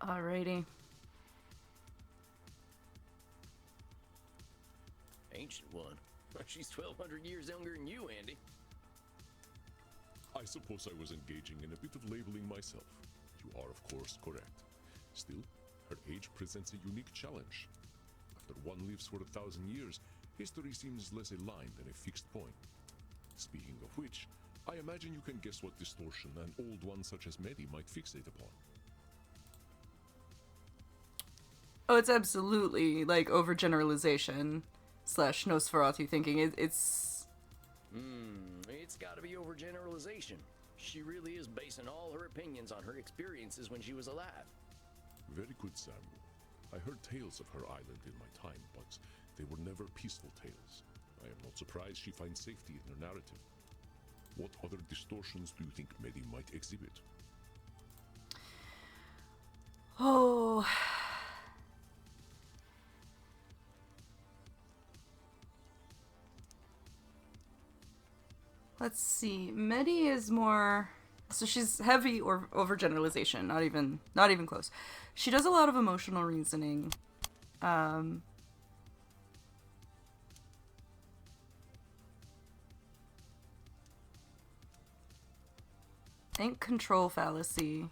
Alrighty. Ancient one. She's 1,200 years younger than you, Andy. I suppose I was engaging in a bit of labeling myself. You are, of course, correct. Still, her age presents a unique challenge. After one lives for 1,000 years, history seems less a line than a fixed point. Speaking of which, I imagine you can guess what distortion an old one such as Medi might fixate upon. Oh, it's absolutely like overgeneralization slash Nosferatu thinking. It's It's gotta be overgeneralization. She really is basing all her opinions on her experiences when she was alive. Very good, Samuel. I heard tales of her island in my time, but they were never peaceful tales. I am not surprised she finds safety in her narrative. What other distortions do you think Medi might exhibit? oh. Let's see. Medi is more so she's heavy or overgeneralization, not even close. She does a lot of emotional reasoning. I think control fallacy.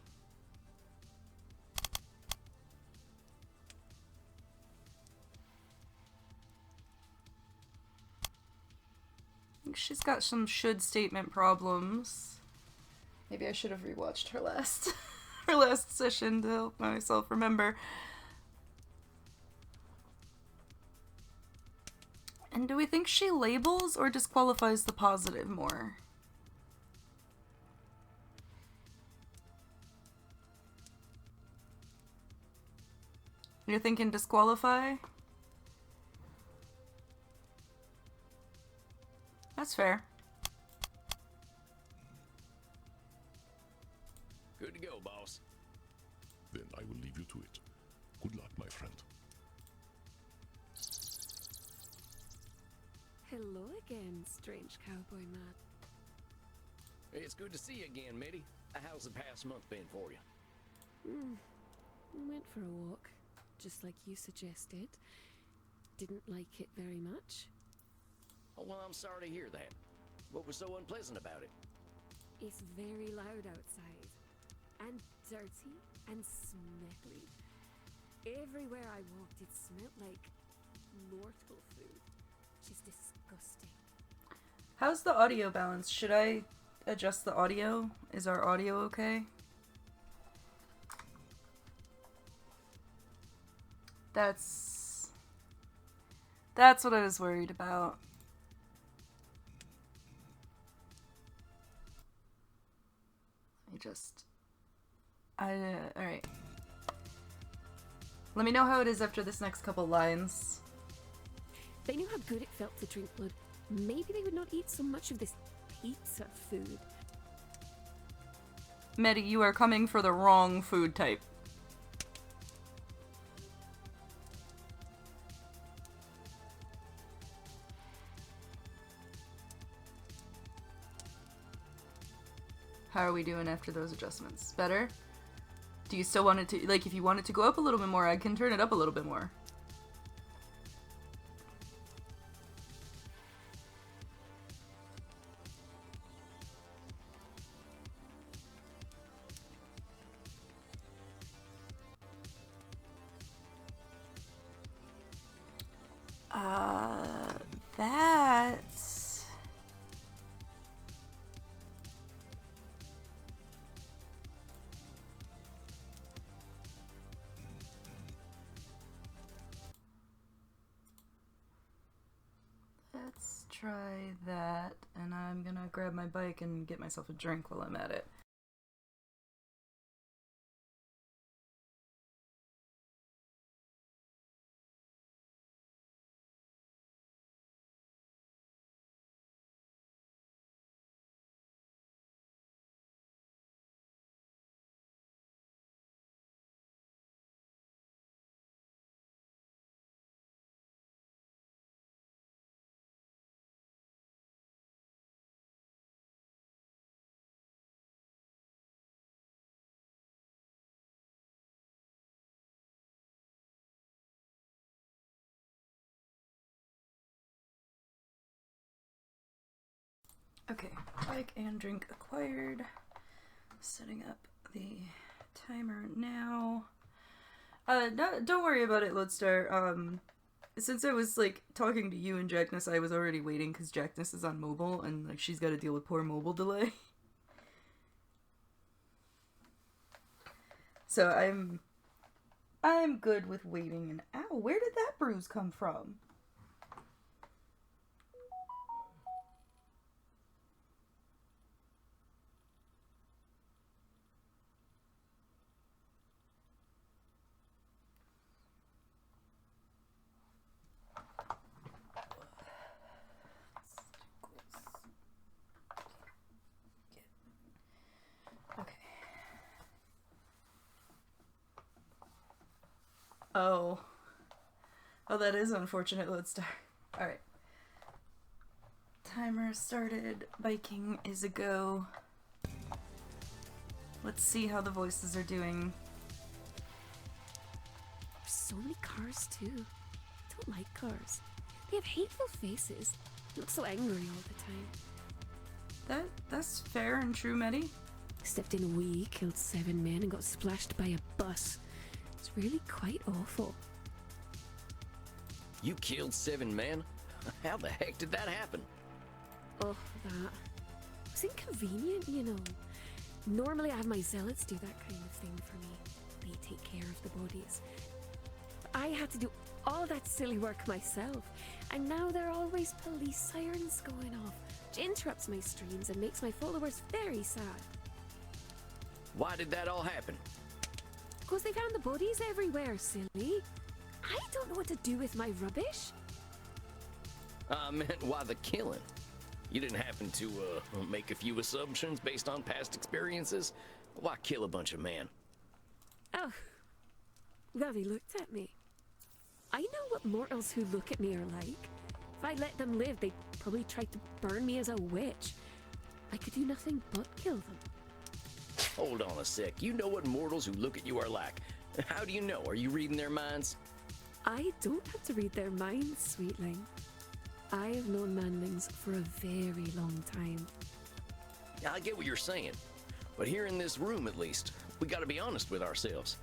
I think she's got some should statement problems. Maybe I should have rewatched her last her last session to help myself remember. And do we think she labels or disqualifies the positive more? You're thinking disqualify? That's fair. Good to go, boss. Then I will leave you to it. Good luck, my friend. Hello again, strange cowboy man. It's good to see you again, Mitty. How's the past month been for you? I went for a walk, just like you suggested. Didn't like it very much. Oh, well, I'm sorry to hear that. What was so unpleasant about it? It's very loud outside, and dirty, and smelly. Everywhere I walked, it smelled like mortal food. Just disgusting. How's the audio balance? Should I adjust the audio? Is our audio okay? That's what I was worried about. Alright. Let me know how it is after this next couple lines. They knew how good it felt to drink blood. Maybe they would not eat so much of this pizza food. Medi, you are coming for the wrong food type. How are we doing after those adjustments? Better? Do you still want it to, like, if you want it to go up a little bit more, I can turn it up a little bit more. That's... Let's try that, and I'm gonna grab my bike and get myself a drink while I'm at it. Okay, bike and drink acquired. Setting up the timer now. No, don't worry about it, Lodestar. Since I was, like, talking to you and Jackness, I was already waiting because Jackness is on mobile and, like, she's got to deal with poor mobile delay. So I'm good with waiting an hour. Where did that bruise come from? Okay. Oh. Oh, that is unfortunate, Lodestar. Alright. Timer started. Biking is a go. Let's see how the voices are doing. There's so many cars too. I don't like cars. They have hateful faces. They look so angry all the time. That's fair and true, Medi. Stepped in a wee, killed 7 men and got splashed by a bus. It's really quite awful. You killed 7 men? How the heck did that happen? Oh, that. It was inconvenient, you know. Normally I have my zealots do that kind of thing for me. They take care of the bodies. But I had to do all that silly work myself. And now there are always police sirens going off, which interrupts my streams and makes my followers very sad. Why did that all happen? Because they found the bodies everywhere, silly. I don't know what to do with my rubbish. I meant why the killing? You didn't happen to, make a few assumptions based on past experiences? Why kill a bunch of men? Oh. Well, they looked at me. I know what mortals who look at me are like. If I let them live, they'd probably try to burn me as a witch. I could do nothing but kill them. Hold on a sec. You know what mortals who look at you are like. How do you know? Are you reading their minds? I don't have to read their minds, sweetling. I have known manlings for a very long time. I get what you're saying. But here in this room, at least, we gotta be honest with ourselves.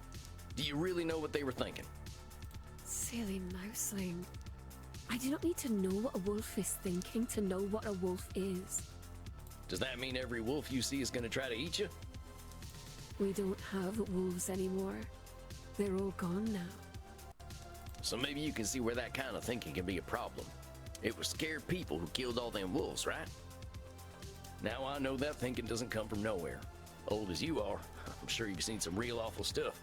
Do you really know what they were thinking? Silly mouseling. I do not need to know what a wolf is thinking to know what a wolf is. Does that mean every wolf you see is gonna try to eat you? We don't have wolves anymore. They're all gone now. So maybe you can see where that kind of thinking can be a problem. It was scared people who killed all them wolves, right? Now I know that thinking doesn't come from nowhere. Old as you are, I'm sure you've seen some real awful stuff.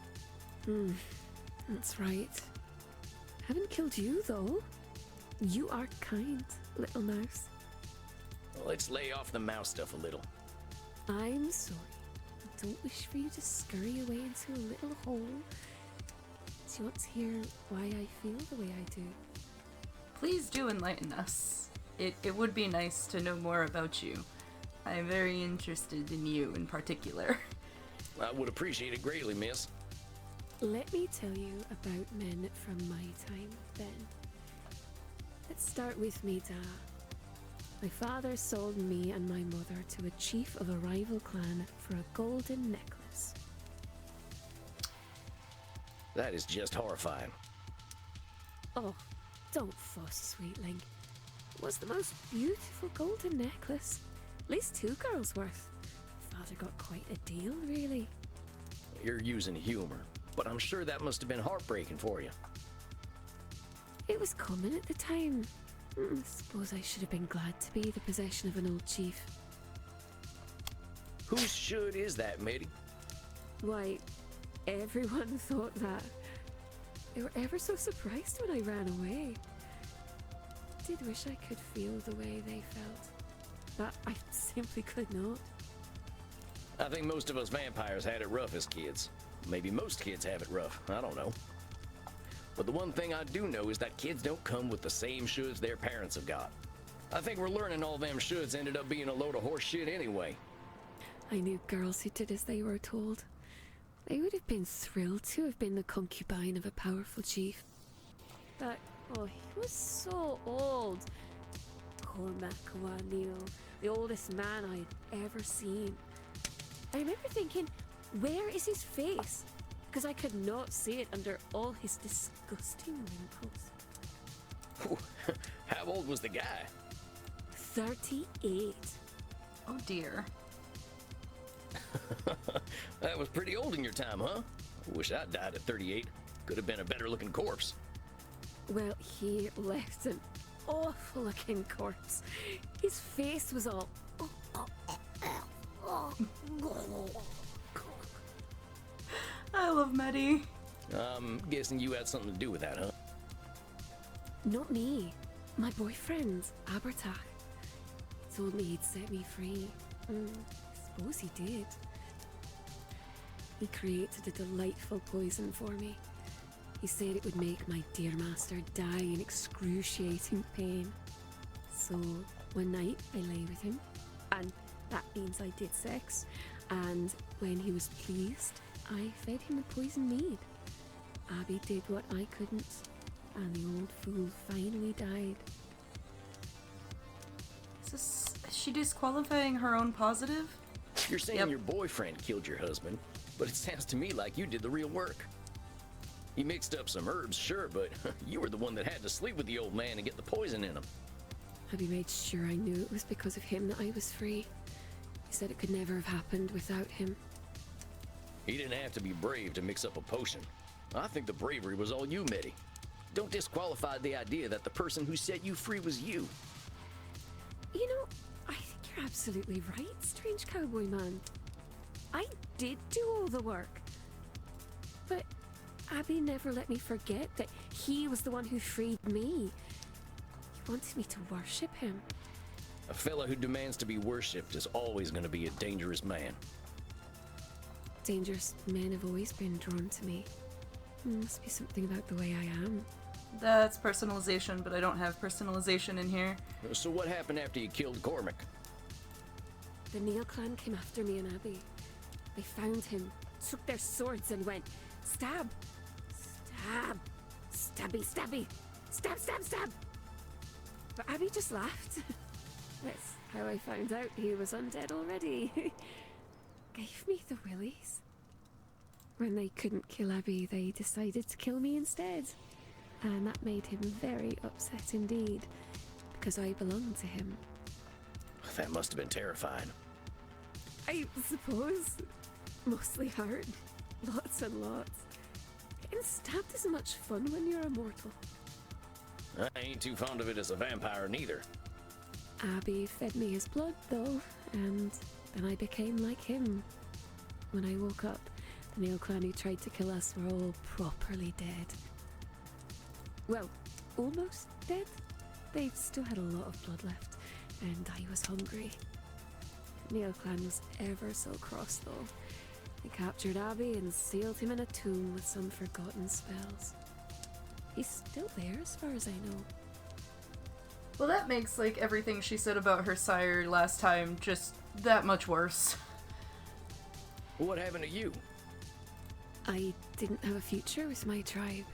That's right. Haven't killed you, though. You are kind, little mouse. Well, let's lay off the mouse stuff a little. I'm sorry. I don't wish for you to scurry away into a little hole. Do you want to hear why I feel the way I do? Please do enlighten us. It would be nice to know more about you. I am very interested in you in particular. I would appreciate it greatly, miss. Let me tell you about men from my time, then. Let's start with me, Da. My father sold me and my mother to a chief of a rival clan for a golden necklace. That is just horrifying. Oh, don't fuss, sweetling. It was the most beautiful golden necklace. At least 2 girls' worth. Father got quite a deal, really. You're using humor, but I'm sure that must have been heartbreaking for you. It was common at the time. Suppose I should have been glad to be the possession of an old chief. Whose should is that, matey? Why, everyone thought that. They were ever so surprised when I ran away. I did wish I could feel the way they felt, but I simply could not. I think most of us vampires had it rough as kids. Maybe most kids have it rough. I don't know. But the one thing I do know is that kids don't come with the same shoulds their parents have got. I think we're learning all them shoulds ended up being a load of horse shit anyway. I knew girls who did as they were told. They would have been thrilled to have been the concubine of a powerful chief. But, oh, he was so old. Cormac O'Neill, the oldest man I'd ever seen. I remember thinking, where is his face? Because I could not see it under all his disgusting wrinkles. How old was the guy? 38. Oh dear. That was pretty old in your time, huh? I wish I'd died at 38. Could have been a better looking corpse. Well, he left an awful looking corpse. His face was all. I love Medi. I'm guessing you had something to do with that, huh? Not me. My boyfriend, Abertach. Told me he'd set me free. I suppose he did. He created a delightful poison for me. He said it would make my dear master die in excruciating pain. So, one night I lay with him, and that means I did sex, and when he was pleased, I fed him the poison mead. Abby did what I couldn't, and the old fool finally died. Is she disqualifying her own positive? You're saying Yep. your boyfriend killed your husband, but it sounds to me like you did the real work. He mixed up some herbs, sure, but you were the one that had to sleep with the old man and get the poison in him. Abby made sure I knew it was because of him that I was free. He said it could never have happened without him. He didn't have to be brave to mix up a potion. I think the bravery was all you, Medi. Don't disqualify the idea that the person who set you free was you. You know, I think you're absolutely right, strange cowboy man. I did do all the work. But Abby never let me forget that he was the one who freed me. He wanted me to worship him. A fella who demands to be worshipped is always going to be a dangerous man. Dangerous men have always been drawn to me. Must be something about the way I am. That's personalization, but I don't have personalization in here. So what happened after you killed Cormac? The Neil clan came after me and Abby. They found him, took their swords and went, stab! Stab! Stabby, stabby! Stab, stab, stab! But Abby just laughed. That's how I found out he was undead already. Gave me the willies. When they couldn't kill Abby, they decided to kill me instead. And that made him very upset indeed, because I belonged to him. That must have been terrifying. I suppose. Mostly hurt. Lots and lots. Getting stabbed is much fun when you're immortal. I ain't too fond of it as a vampire neither. Abby fed me his blood, though, and then I became like him. When I woke up, the Nail Clan who tried to kill us were all properly dead. Well, almost dead. They still had a lot of blood left, and I was hungry. Nail Clan was ever so cross, though. They captured Abby and sealed him in a tomb with some forgotten spells. He's still there as far as I know. Well, that makes, like, everything she said about her sire last time just that much worse. What happened to you? I didn't have a future with my tribe.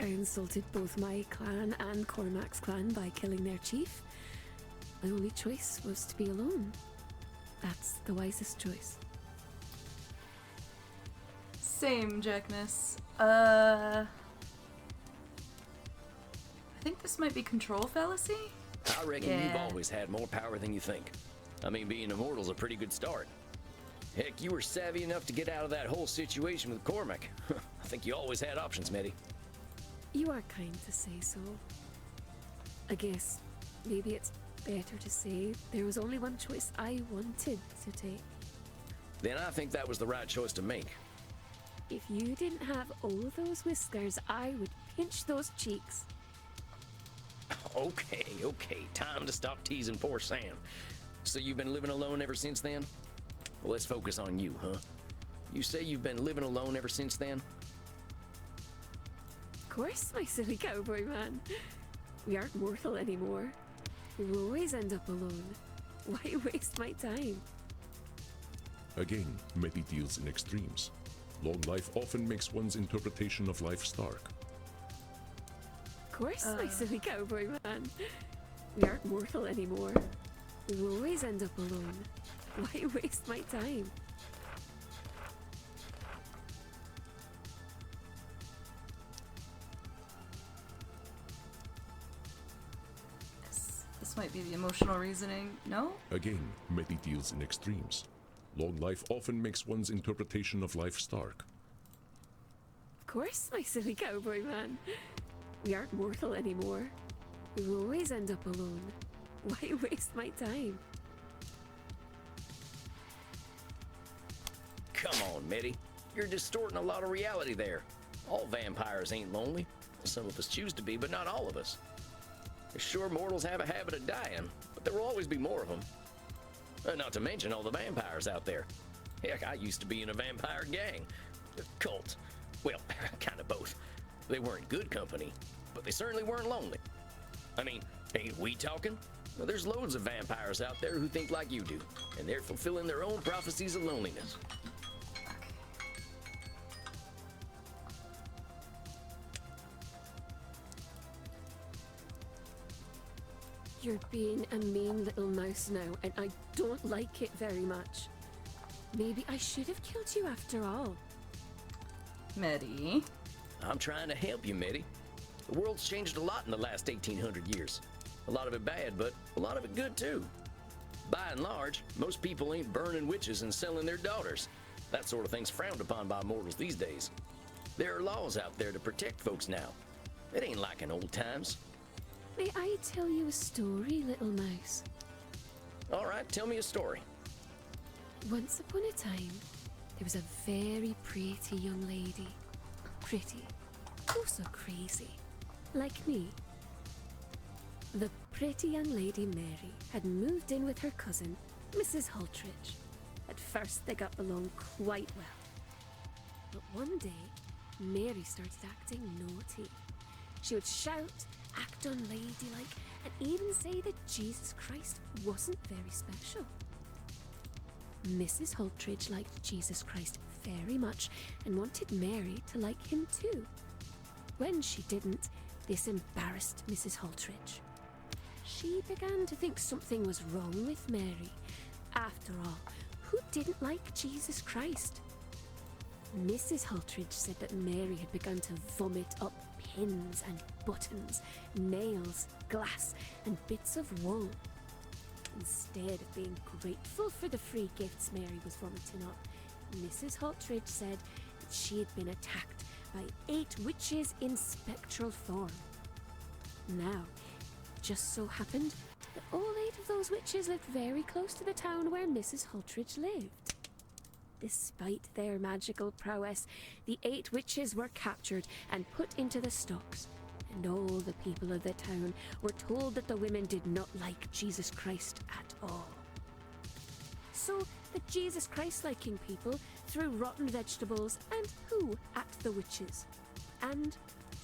I insulted both my clan and Cormac's clan by killing their chief. My only choice was to be alone. That's the wisest choice. Same, Jackness. I think this might be control fallacy? I reckon Yeah. you've always had more power than you think. I mean, being immortal's a pretty good start. Heck, you were savvy enough to get out of that whole situation with Cormac. I think you always had options, Medi. You are kind to say so. I guess maybe it's better to say there was only one choice I wanted to take. Then I think that was the right choice to make. If you didn't have all those whiskers, I would pinch those cheeks. Okay, time to stop teasing poor Sam. So you've been living alone ever since then? Well, let's focus on you, huh? You say you've been living alone ever since then? Of course, my silly cowboy man. We aren't mortal anymore. We'll always end up alone. Why waste my time? Again, Medi deals in extremes. Long life often makes one's interpretation of life stark. Of course, my silly cowboy man. We aren't mortal anymore. We always end up alone. Why waste my time? This might be the emotional reasoning. No? Again, Medi deals in extremes. Long life often makes one's interpretation of life stark. Of course, my silly cowboy man. We aren't mortal anymore. We will always end up alone. Why waste my time? Come on, Mitty. You're distorting a lot of reality there. All vampires ain't lonely. Some of us choose to be, but not all of us. Sure, mortals have a habit of dying, but there will always be more of them. Not to mention all the vampires out there. Heck, I used to be in a vampire gang. A cult. Well, kind of both. They weren't good company, but they certainly weren't lonely. I mean, ain't we talking? Well, there's loads of vampires out there who think like you do, and they're fulfilling their own prophecies of loneliness. You're being a mean little mouse now, and I don't like it very much. Maybe I should have killed you after all. Medi. I'm trying to help you, Mitty. The world's changed a lot in the last 1800 years. A lot of it bad, but a lot of it good too. By and large, most people ain't burning witches and selling their daughters. That sort of thing's frowned upon by mortals these days. There are laws out there to protect folks now. It ain't like in old times. May I tell you a story, little mouse? All right, tell me a story. Once upon a time, there was a very pretty young lady. Pretty. Oh, so crazy. Like me. The pretty young lady Mary had moved in with her cousin, Mrs. Haltridge. At first, they got along quite well. But one day, Mary started acting naughty. She would shout, act unladylike, and even say that Jesus Christ wasn't very special. Mrs. Haltridge liked Jesus Christ very much and wanted Mary to like him too. When she didn't, this embarrassed Mrs. Haltridge. She began to think something was wrong with Mary. After all, who didn't like Jesus Christ? Mrs. Haltridge said that Mary had begun to vomit up pins and buttons, nails, glass, and bits of wool. Instead of being grateful for the free gifts Mary was vomiting up, Mrs. Haltridge said that she had been attacked by 8 witches in spectral form. Now, it just so happened that all 8 of those witches lived very close to the town where Mrs. Haltridge lived. Despite their magical prowess, the 8 witches were captured and put into the stocks, and all the people of the town were told that the women did not like Jesus Christ at all. So the Jesus Christ-liking people threw rotten vegetables and poo at the witches. And,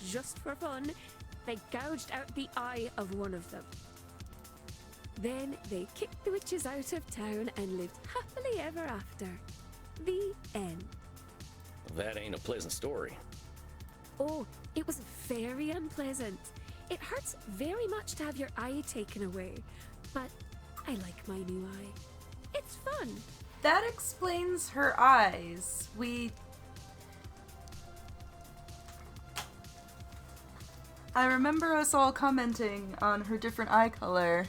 just for fun, they gouged out the eye of one of them. Then they kicked the witches out of town and lived happily ever after. The end. That ain't a pleasant story. Oh, it was very unpleasant. It hurts very much to have your eye taken away, but I like my new eye. It's fun. That explains her eyes. I remember us all commenting on her different eye color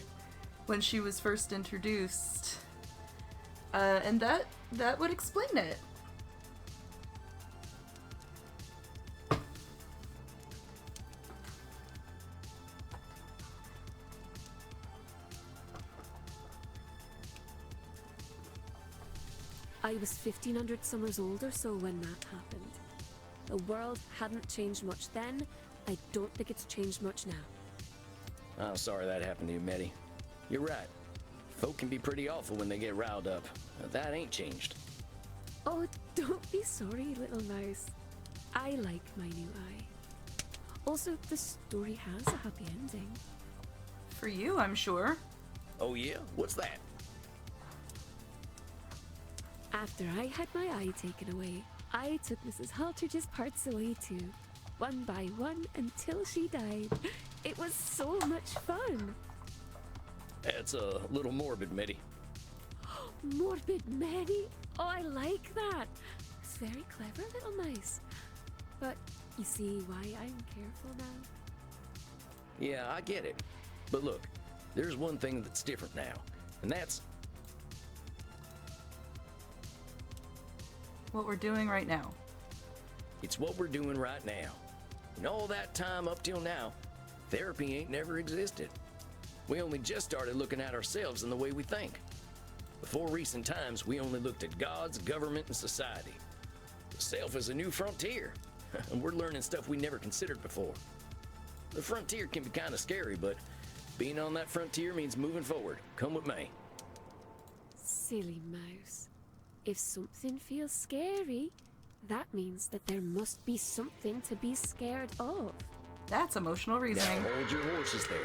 when she was first introduced. And that would explain it. I was 1,500 summers old or so when that happened. The world hadn't changed much then. I don't think it's changed much now. I'm sorry that happened to you, Mitty. You're right. Folk can be pretty awful when they get riled up. That ain't changed. Oh, don't be sorry, little mouse. I like my new eye. Also, the story has a happy ending. For you, I'm sure. Oh yeah? What's that? After I had my eye taken away, I took Mrs. Haltridge's parts away too, one by one until she died. It was so much fun. That's a little morbid, Mitty. Morbid Mary? Oh, I like that. It's very clever, little mouse. But you see why I'm careful now? Yeah, I get it. But look, there's one thing that's different now, and that's What we're doing right now. it's what we're doing right now. And all that time up till now, therapy ain't never existed. We only just started looking at ourselves and the way we think. Before recent times, we only looked at gods, government, and society. The self is a new frontier, and we're learning stuff we never considered before. The frontier can be kind of scary, but being on that frontier means moving forward. Come with me. Silly mouse. If something feels scary, that means that there must be something to be scared of. That's emotional Now reasoning. hold your horses there.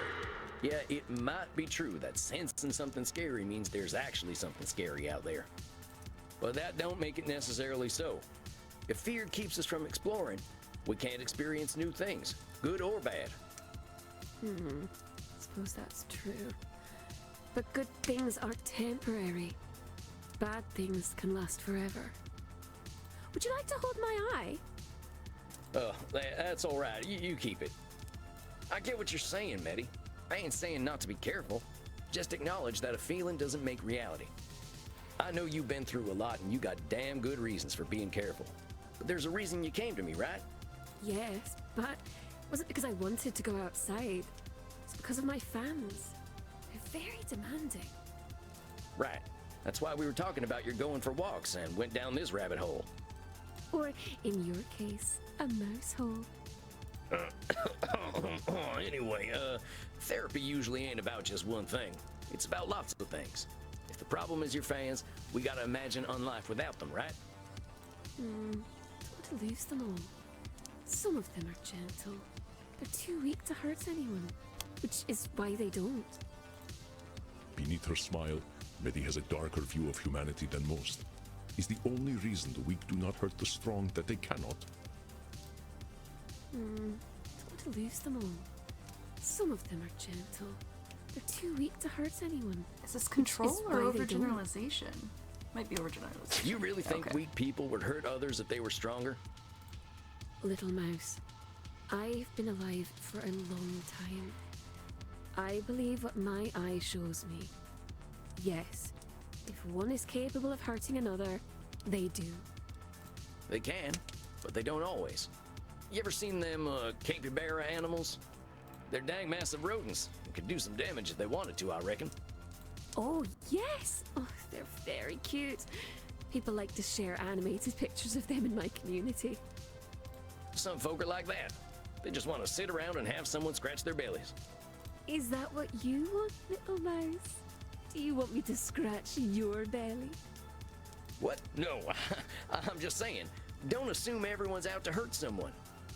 Yeah, it might be true that sensing something scary means there's actually something scary out there. But that don't make it necessarily so. If fear keeps us from exploring, we can't experience new things, good or bad. Suppose that's true. But good things are temporary. Bad things can last forever. Would you like to hold my eye? That's all right. You keep it. I get what you're saying, Meddy. I ain't saying not to be careful. Just acknowledge that a feeling doesn't make reality. I know you've been through a lot and you got damn good reasons for being careful. But there's a reason you came to me, right? Yes, but it wasn't because I wanted to go outside. It's because of my fans. They're very demanding. Right. That's why we were talking about your going for walks and went down this rabbit hole. Or, in your case, a mouse hole. Anyway, therapy usually ain't about just one thing. It's about lots of things. If the problem is your fans, we gotta imagine life without them, right? Don't want to lose them all. Some of them are gentle. They're too weak to hurt anyone, which is why they don't. Beneath her smile, Meddy has a darker view of humanity than most. Is the only reason the weak do not hurt the strong that they cannot. Don't want to lose them all. Some of them are gentle. They're too weak to hurt anyone. Is this control is or why they don't. overgeneralization? Might be overgeneralization. You really think Okay. weak people would hurt others if they were stronger? Little mouse, I've been alive for a long time. I believe what my eye shows me. Yes, if one is capable of hurting another, they do. They can, but they don't always. You ever seen them capybara animals? They're dang massive rodents and could do some damage if they wanted to, I reckon. Oh, yes! Oh, they're very cute. People like to share animated pictures of them in my community. Some folk are like that. They just want to sit around and have someone scratch their bellies. Is that what you want, little mouse? Do you want me to scratch your belly? What? No, I'm just saying, don't assume everyone's out to hurt someone.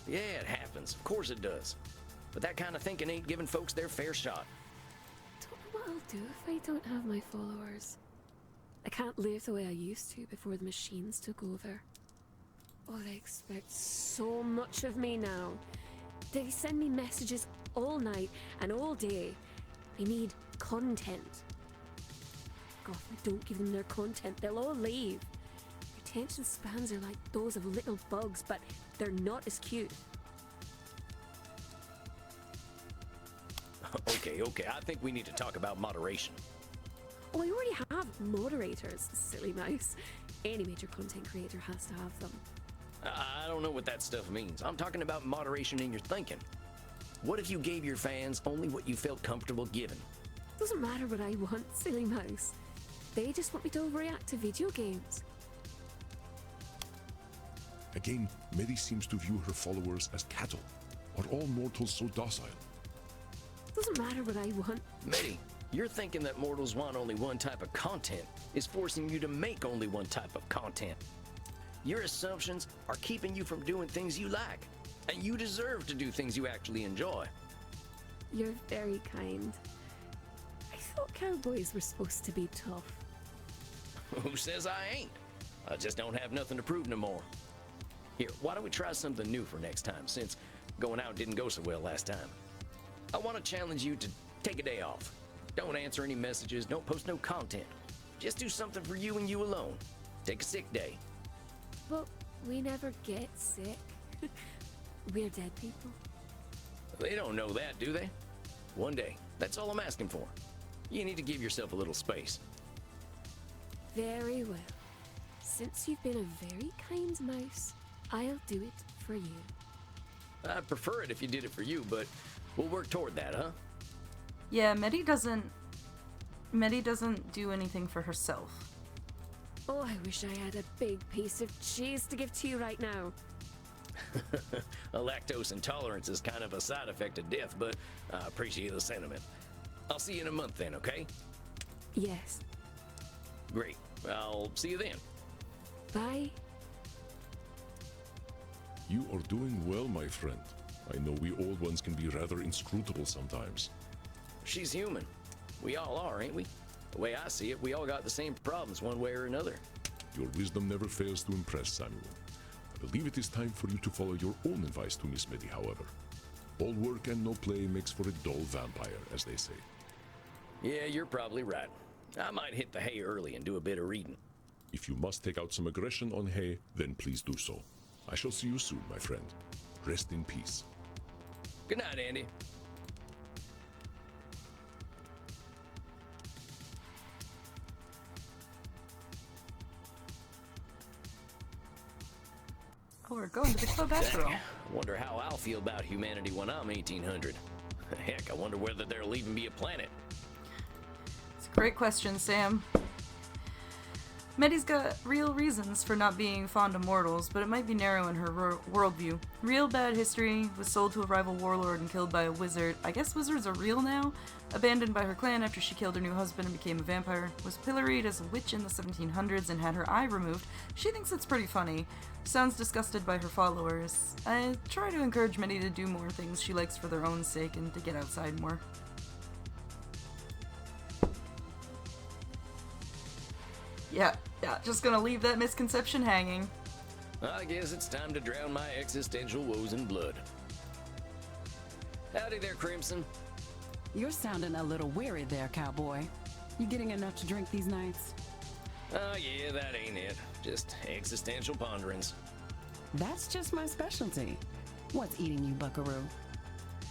Yeah, it happens. Of course it does. But that kind of thinking ain't giving folks their fair shot. Don't know what I'll do if I don't have my followers. I can't live the way I used to before the machines took over. Oh, they expect so much of me now. They send me messages all night and all day. They need content. God, if I don't give them their content, they'll all leave. Attention spans are like those of little bugs, but they're not as cute. Okay, I think we need to talk about moderation. Oh, I already have moderators, silly mouse. Any major content creator has to have them. I don't know what that stuff means. I'm talking about moderation in your thinking. What if you gave your fans only what you felt comfortable giving? Doesn't matter what I want, silly mouse. They just want me to overreact to video games. Again, Meddy seems to view her followers as cattle. Are all mortals so docile? Doesn't matter what I want. Meddy, you're thinking that mortals want only one type of content is forcing you to make only one type of content. Your assumptions are keeping you from doing things you like, and you deserve to do things you actually enjoy. You're very kind. I thought cowboys were supposed to be tough. Who says I ain't? I just don't have nothing to prove no more. Here, why don't we try something new for next time, since going out didn't go so well last time? I want to challenge you to take a day off. Don't answer any messages, don't post no content. Just do something for you and you alone. Take a sick day. But we never get sick. We're dead people. They don't know that, do they? One day. That's all I'm asking for. You need to give yourself a little space. Very well. Since you've been a very kind mouse, I'll do it for you. I'd prefer it if you did it for you, but we'll work toward that, huh? Yeah, Medi doesn't do anything for herself. Oh, I wish I had a big piece of cheese to give to you right now. A lactose intolerance is kind of a side effect of death, but I appreciate the sentiment. I'll see you in a month then, okay? Yes. Great. I'll see you then. Bye. You are doing well, my friend. I know we old ones can be rather inscrutable sometimes. She's human. We all are, ain't we? The way I see it, we all got the same problems one way or another. Your wisdom never fails to impress, Samuel. I believe it is time for you to follow your own advice to Miss Medi, however. All work and no play makes for a dull vampire, as they say. Yeah, you're probably right. I might hit the hay early and do a bit of reading. If you must take out some aggression on Hay, then please do so. I shall see you soon, my friend. Rest in peace. Good night, Andy. Oh, we're going to the club after all. Wonder how I'll feel about humanity when I'm 1800. Heck, I wonder whether there'll even be a planet. It's a great question, Sam. Medi's got real reasons for not being fond of mortals, but it might be narrow in her worldview. Real bad history, was sold to a rival warlord and killed by a wizard. I guess wizards are real now? Abandoned by her clan after she killed her new husband and became a vampire. Was pilloried as a witch in the 1700s and had her eye removed. She thinks it's pretty funny. Sounds disgusted by her followers. I try to encourage Medi to do more things she likes for their own sake and to get outside more. Yeah, just gonna leave that misconception hanging. I guess it's time to drown my existential woes in blood. Howdy there, Crimson. You're sounding a little weary there, cowboy. You getting enough to drink these nights? Oh yeah, that ain't it. Just existential ponderings. That's just my specialty. What's eating you, buckaroo?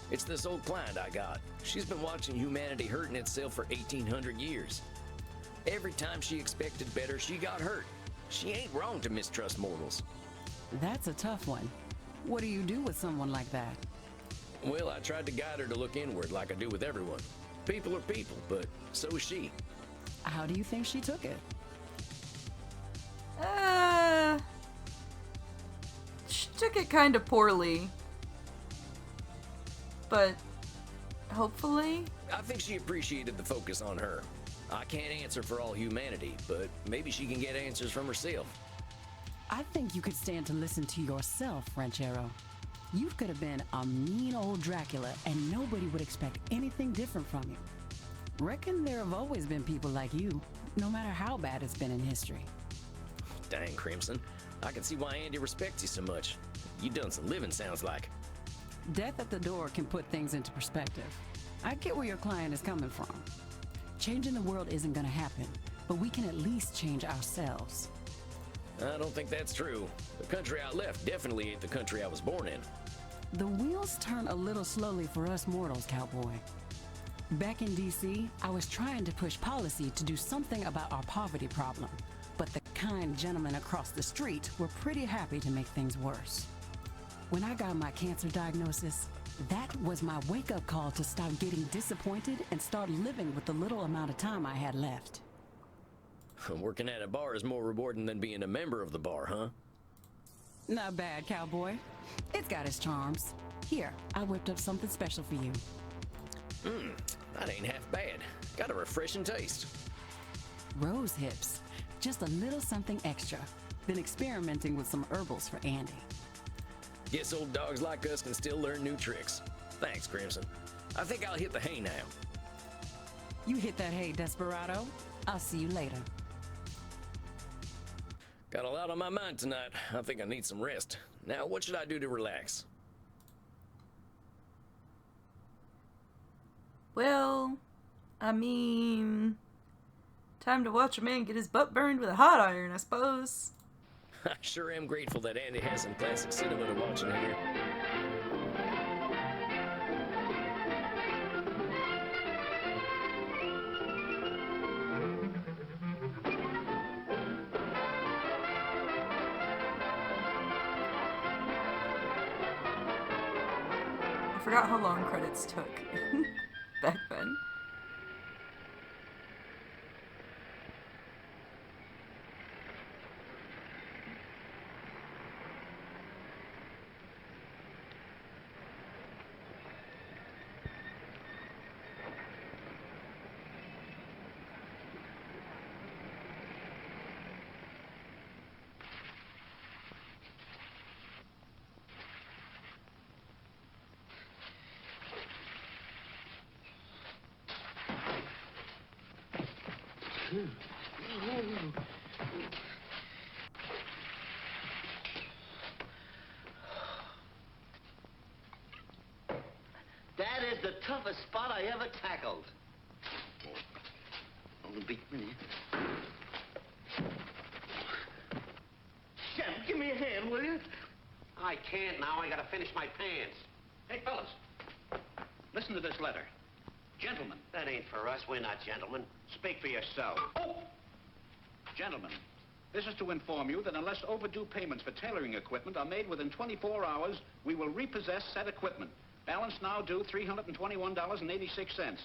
It's this old client I got. She's been watching humanity hurting itself for 1800 years. Every time she expected better, she got hurt. She ain't wrong to mistrust mortals. That's a tough one. What do you do with someone like that? Well, I tried to guide her to look inward like I do with everyone. People are people, but so is she. How do you think she took it? She took it kind of poorly. But hopefully. I think she appreciated the focus on her. I can't answer for all humanity, but maybe she can get answers from herself. I think you could stand to listen to yourself, Ranchero. You could have been a mean old Dracula, and nobody would expect anything different from you. Reckon there have always been people like you, no matter how bad it's been in history. Dang, Crimson. I can see why Andy respects you so much. You done some living, sounds like. Death at the door can put things into perspective. I get where your client is coming from. Changing the world isn't gonna happen, but we can at least change ourselves. I don't think that's true. The country I left definitely ain't the country I was born in. The wheels turn a little slowly for us mortals, cowboy. Back in DC, I was trying to push policy to do something about our poverty problem, but the kind gentlemen across the street were pretty happy to make things worse. When I got my cancer diagnosis, that was my wake-up call to stop getting disappointed and start living with the little amount of time I had left. Working at a bar is more rewarding than being a member of the bar, huh? Not bad, cowboy. It's got its charms. Here, I whipped up something special for you. That ain't half bad. Got a refreshing taste. Rose hips. Just a little something extra. Been experimenting with some herbals for Andy. Guess old dogs like us can still learn new tricks. Thanks, Crimson. I think I'll hit the hay now. You hit that hay, Desperado. I'll see you later. Got a lot on my mind tonight. I think I need some rest. Now, what should I do to relax? Well, I mean, time to watch a man get his butt burned with a hot iron, I suppose. I sure am grateful that Andy has some classic cinema to watch in here. I forgot how long credits took back then. That is the toughest spot I ever tackled. Only beat me. Shep, give me a hand, will you? I can't now. I gotta finish my pants. Hey, fellas, listen to this letter. Gentlemen. That ain't for us. We're not gentlemen. Speak for yourself. Oh! Gentlemen, this is to inform you that unless overdue payments for tailoring equipment are made within 24 hours, we will repossess said equipment. Balance now due $321.86.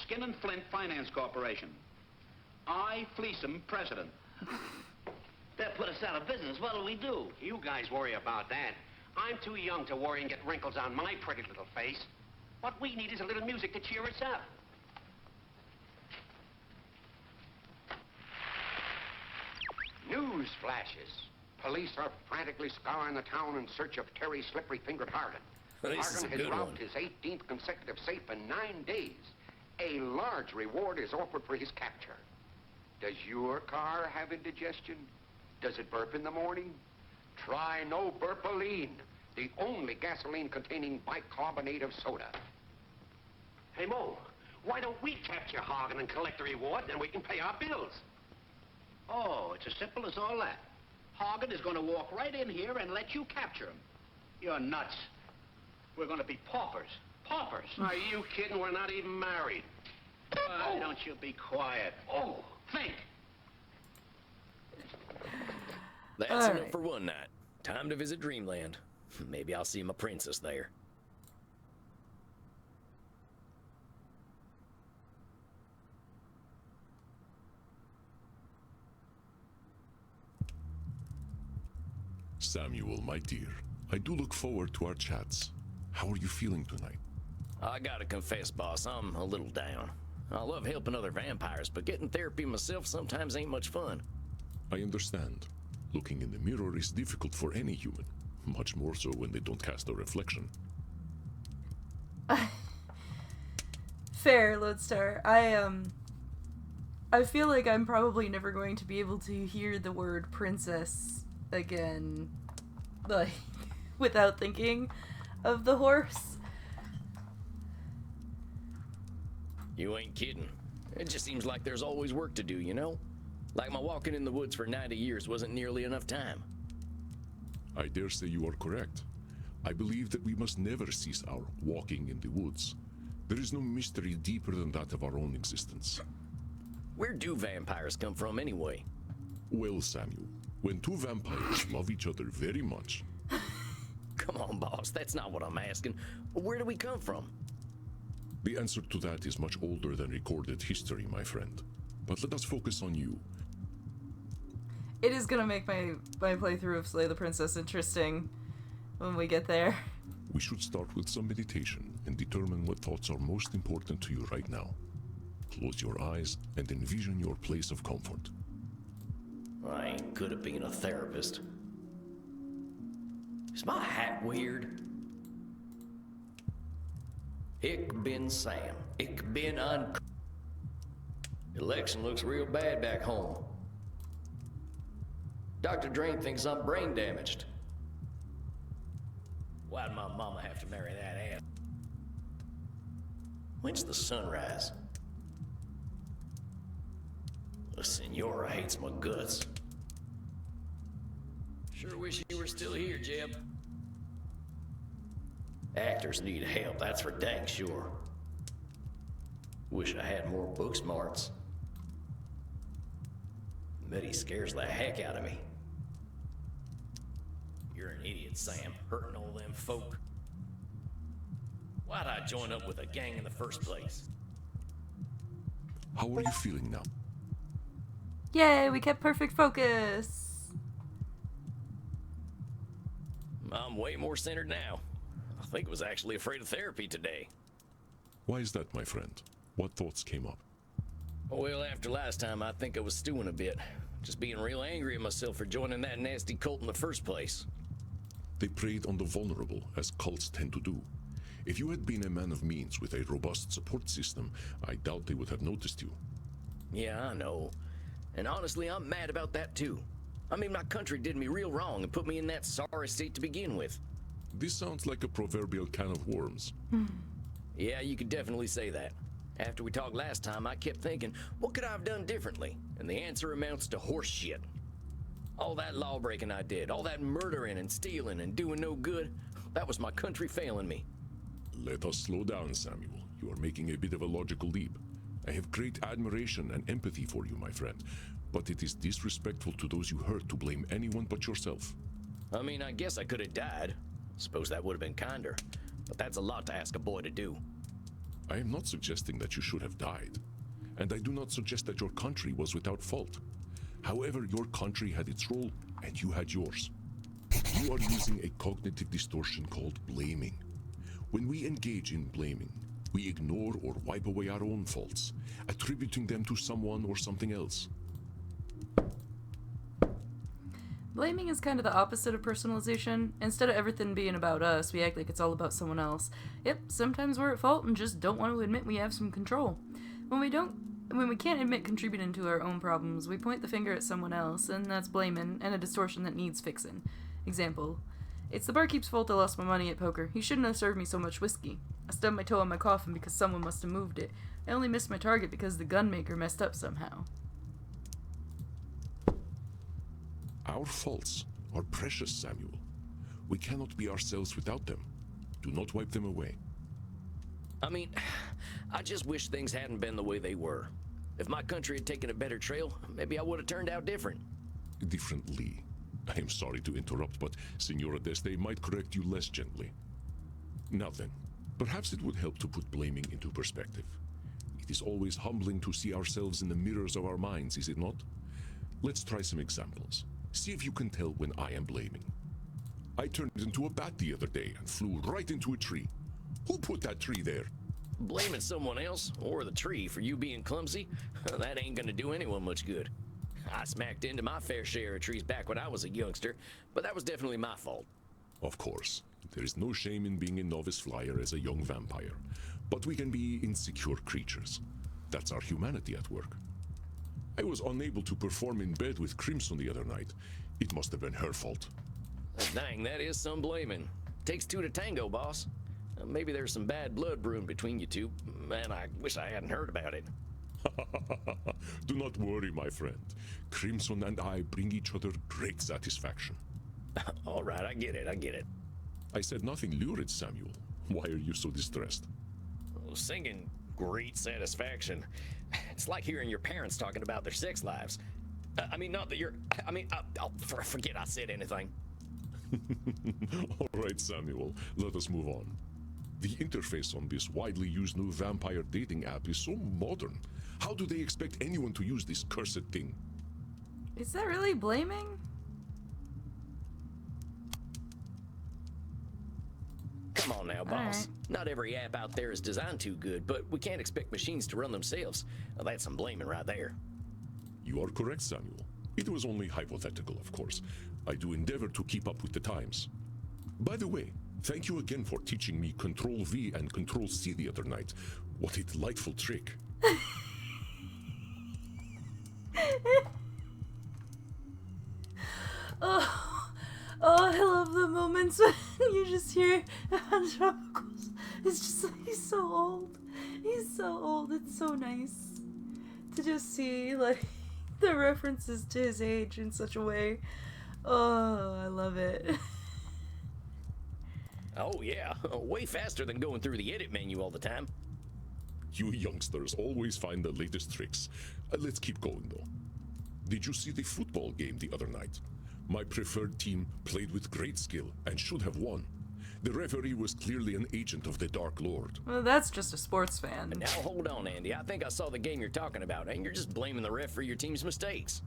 Skin and Flint Finance Corporation. I, Fleesom, President. That put us out of business. What'll we do? You guys worry about that. I'm too young to worry and get wrinkles on my pretty little face. What we need is a little music to cheer us up. News flashes. Police are frantically scouring the town in search of Terry Slippery-Fingered Hargan. This is a Hargan has good one. robbed his 18th consecutive safe in 9 days. A large reward is offered for his capture. Does your car have indigestion? Does it burp in the morning? Try No Burpoline, the only gasoline containing bicarbonate of soda. Hey, Mo, why don't we capture Hargan and collect the reward, then we can pay our bills? Oh, it's as simple as all that. Hargan is going to walk right in here and let you capture him. You're nuts. We're going to be paupers. Paupers. Are you kidding? We're not even married. Why don't you be quiet? Oh, think. That's All enough right. for one night. Time to visit Dreamland. Maybe I'll see my princess there. Samuel, my dear, I do look forward to our chats. How are you feeling tonight? I gotta confess, boss, I'm a little down. I love helping other vampires, but getting therapy myself sometimes ain't much fun. I understand. Looking in the mirror is difficult for any human, much more so when they don't cast a reflection. Fair, Lodestar. I feel like I'm probably never going to be able to hear the word princess again, like, without thinking of the horse. You ain't kidding. It just seems like there's always work to do, you know? Like my walking in the woods for 90 years wasn't nearly enough time. I dare say you are correct. I believe that we must never cease our walking in the woods. There is no mystery deeper than that of our own existence. Where do vampires come from anyway? Well, Samuel, when two vampires love each other very much, Come on, boss, that's not what I'm asking. Where do we come from? the answer to that is much older than recorded history, my friend. But let us focus on you. It is gonna make my playthrough of Slay the Princess interesting when we get there. We should start with some meditation and determine what thoughts are most important to you right now. Close your eyes and envision your place of comfort. I ain't good at being a therapist. Is my hat weird? Ich bin Sam. Ich bin un... Election looks real bad back home. Dr. Drain thinks I'm brain damaged. Why'd my mama have to marry that ass? When's the sunrise? The Senora hates my guts. Sure wish you were still here, Jeb. Actors need help, that's for dang sure. Wish I had more book smarts. Bet he scares the heck out of me. You're an idiot, Sam, hurting all them folk. Why'd I join up with a gang in the first place? How are you feeling now? Yay, we kept perfect focus. I'm way more centered now. I think I was actually afraid of therapy today. Why is that, my friend? What thoughts came up? Well, after last time, I think I was stewing a bit. Just being real angry at myself for joining that nasty cult in the first place. They preyed on the vulnerable, as cults tend to do. If you had been a man of means with a robust support system, I doubt they would have noticed you. Yeah, I know. And honestly, I'm mad about that too. I mean, my country did me real wrong and put me in that sorry state to begin with. This sounds like a proverbial can of worms. Yeah, you could definitely say that. After we talked last time, I kept thinking, what could I have done differently? And the answer amounts to horse shit. All that lawbreaking I did, all that murdering and stealing and doing no good, that was my country failing me. Let us slow down, Samuel. You are making a bit of a logical leap. I have great admiration and empathy for you, my friend. But it is disrespectful to those you hurt to blame anyone but yourself. I mean, I guess I could have died. Suppose that would have been kinder. But that's a lot to ask a boy to do. I am not suggesting that you should have died. And I do not suggest that your country was without fault. However, your country had its role, and you had yours. You are using a cognitive distortion called blaming. When we engage in blaming, we ignore or wipe away our own faults, attributing them to someone or something else. Blaming is kind of the opposite of personalization. Instead of everything being about us, we act like it's all about someone else. Yep, sometimes we're at fault and just don't want to admit we have some control. When we can't admit contributing to our own problems, we point the finger at someone else, and that's blaming and a distortion that needs fixing. Example: it's the barkeep's fault I lost my money at poker. He shouldn't have served me so much whiskey. I stubbed my toe on my coffin because someone must have moved it. I only missed my target because the gunmaker messed up somehow. Our faults are precious, Samuel. We cannot be ourselves without them. Do not wipe them away. I mean, I just wish things hadn't been the way they were. If my country had taken a better trail, maybe I would have turned out different. Differently. I am sorry to interrupt, but Senora Deste might correct you less gently. Now then, perhaps it would help to put blaming into perspective. It is always humbling to see ourselves in the mirrors of our minds, is it not? Let's try some examples. See if you can tell when I am blaming. I turned into a bat the other day and flew right into a tree. Who put that tree there? Blaming someone else, or the tree, for you being clumsy, that ain't gonna do anyone much good. I smacked into my fair share of trees back when I was a youngster, but that was definitely my fault. Of course, there is no shame in being a novice flyer as a young vampire, but we can be insecure creatures. That's our humanity at work. I was unable to perform in bed with Crimson the other night. It must have been her fault. Dang, that is some blaming. Takes two to tango, boss. Maybe there's some bad blood brewing between you two. Man, I wish I hadn't heard about it. Do not worry, my friend. Crimson and I bring each other great satisfaction. All right, I get it. I said nothing lurid, Samuel. Why are you so distressed? Singing great satisfaction. It's like hearing your parents talking about their sex lives. I mean, not that you're... I mean, forget I said anything. All right, Samuel, let us move on. The interface on this widely used new vampire dating app is so modern. How do they expect anyone to use this cursed thing? Is that really blaming? Come on now, boss. Right. Not every app out there is designed too good, but we can't expect machines to run themselves. Well, that's some blaming right there. You are correct, Samuel. It was only hypothetical, of course. I do endeavor to keep up with the times. By the way, thank you again for teaching me Control-V and Control-C the other night. What a delightful trick. Oh, I love the moments when you just hear Andropoulos. It's just like he's so old. He's so old. It's so nice to just see like the references to his age in such a way. Oh, I love it. Oh, yeah. Way faster than going through the edit menu all the time. You youngsters always find the latest tricks. Let's keep going, though. Did you see the football game the other night? My preferred team played with great skill and should have won. The referee was clearly an agent of the Dark Lord. Well, that's just a sports fan. Now, hold on, Andy. I think I saw the game you're talking about, and you're just blaming the ref for your team's mistakes.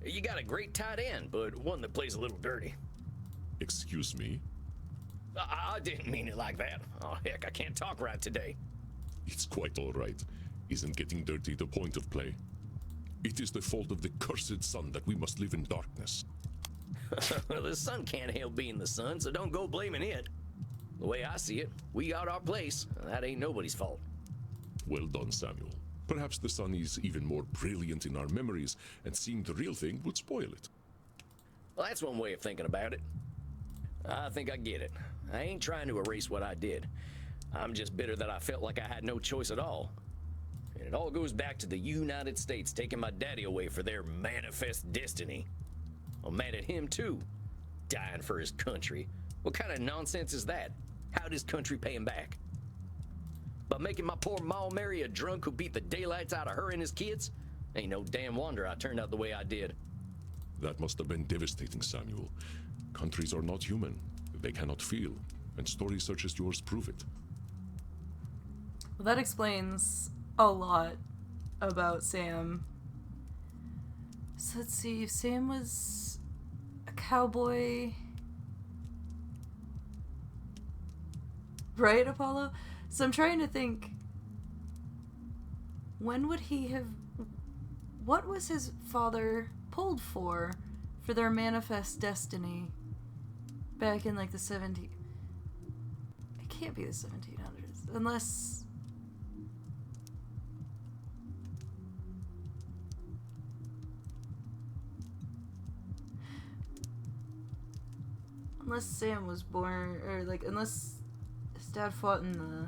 You got a great tight end, but one that plays a little dirty. Excuse me? I didn't mean it like that. Oh, heck, I can't talk right today. It's quite all right. Isn't getting dirty the point of play? It is the fault of the cursed sun that we must live in darkness. The sun can't help being the sun, so don't go blaming it. The way I see it, we got our place. That ain't nobody's fault. Well done, Samuel. Perhaps the sun is even more brilliant in our memories, and seeing the real thing would spoil it. Well, that's one way of thinking about it. I think I get it. I ain't trying to erase what I did. I'm just bitter that I felt like I had no choice at all. And it all goes back to the United States taking my daddy away for their manifest destiny. I'm mad at him, too. Dying for his country. What kind of nonsense is that? How'd his country pay him back? By making my poor ma marry a drunk who beat the daylights out of her and his kids? Ain't no damn wonder I turned out the way I did. That must have been devastating, Samuel. Countries are not human. They cannot feel, and stories such as yours prove it. Well, that explains a lot about Sam. So let's see, if Sam was a cowboy... Right, Apollo? So I'm trying to think, when would he have... What was his father pulled for their manifest destiny back in like the 70s? It can't be the 1700s, unless... Unless Sam was born, or like, unless his dad fought in the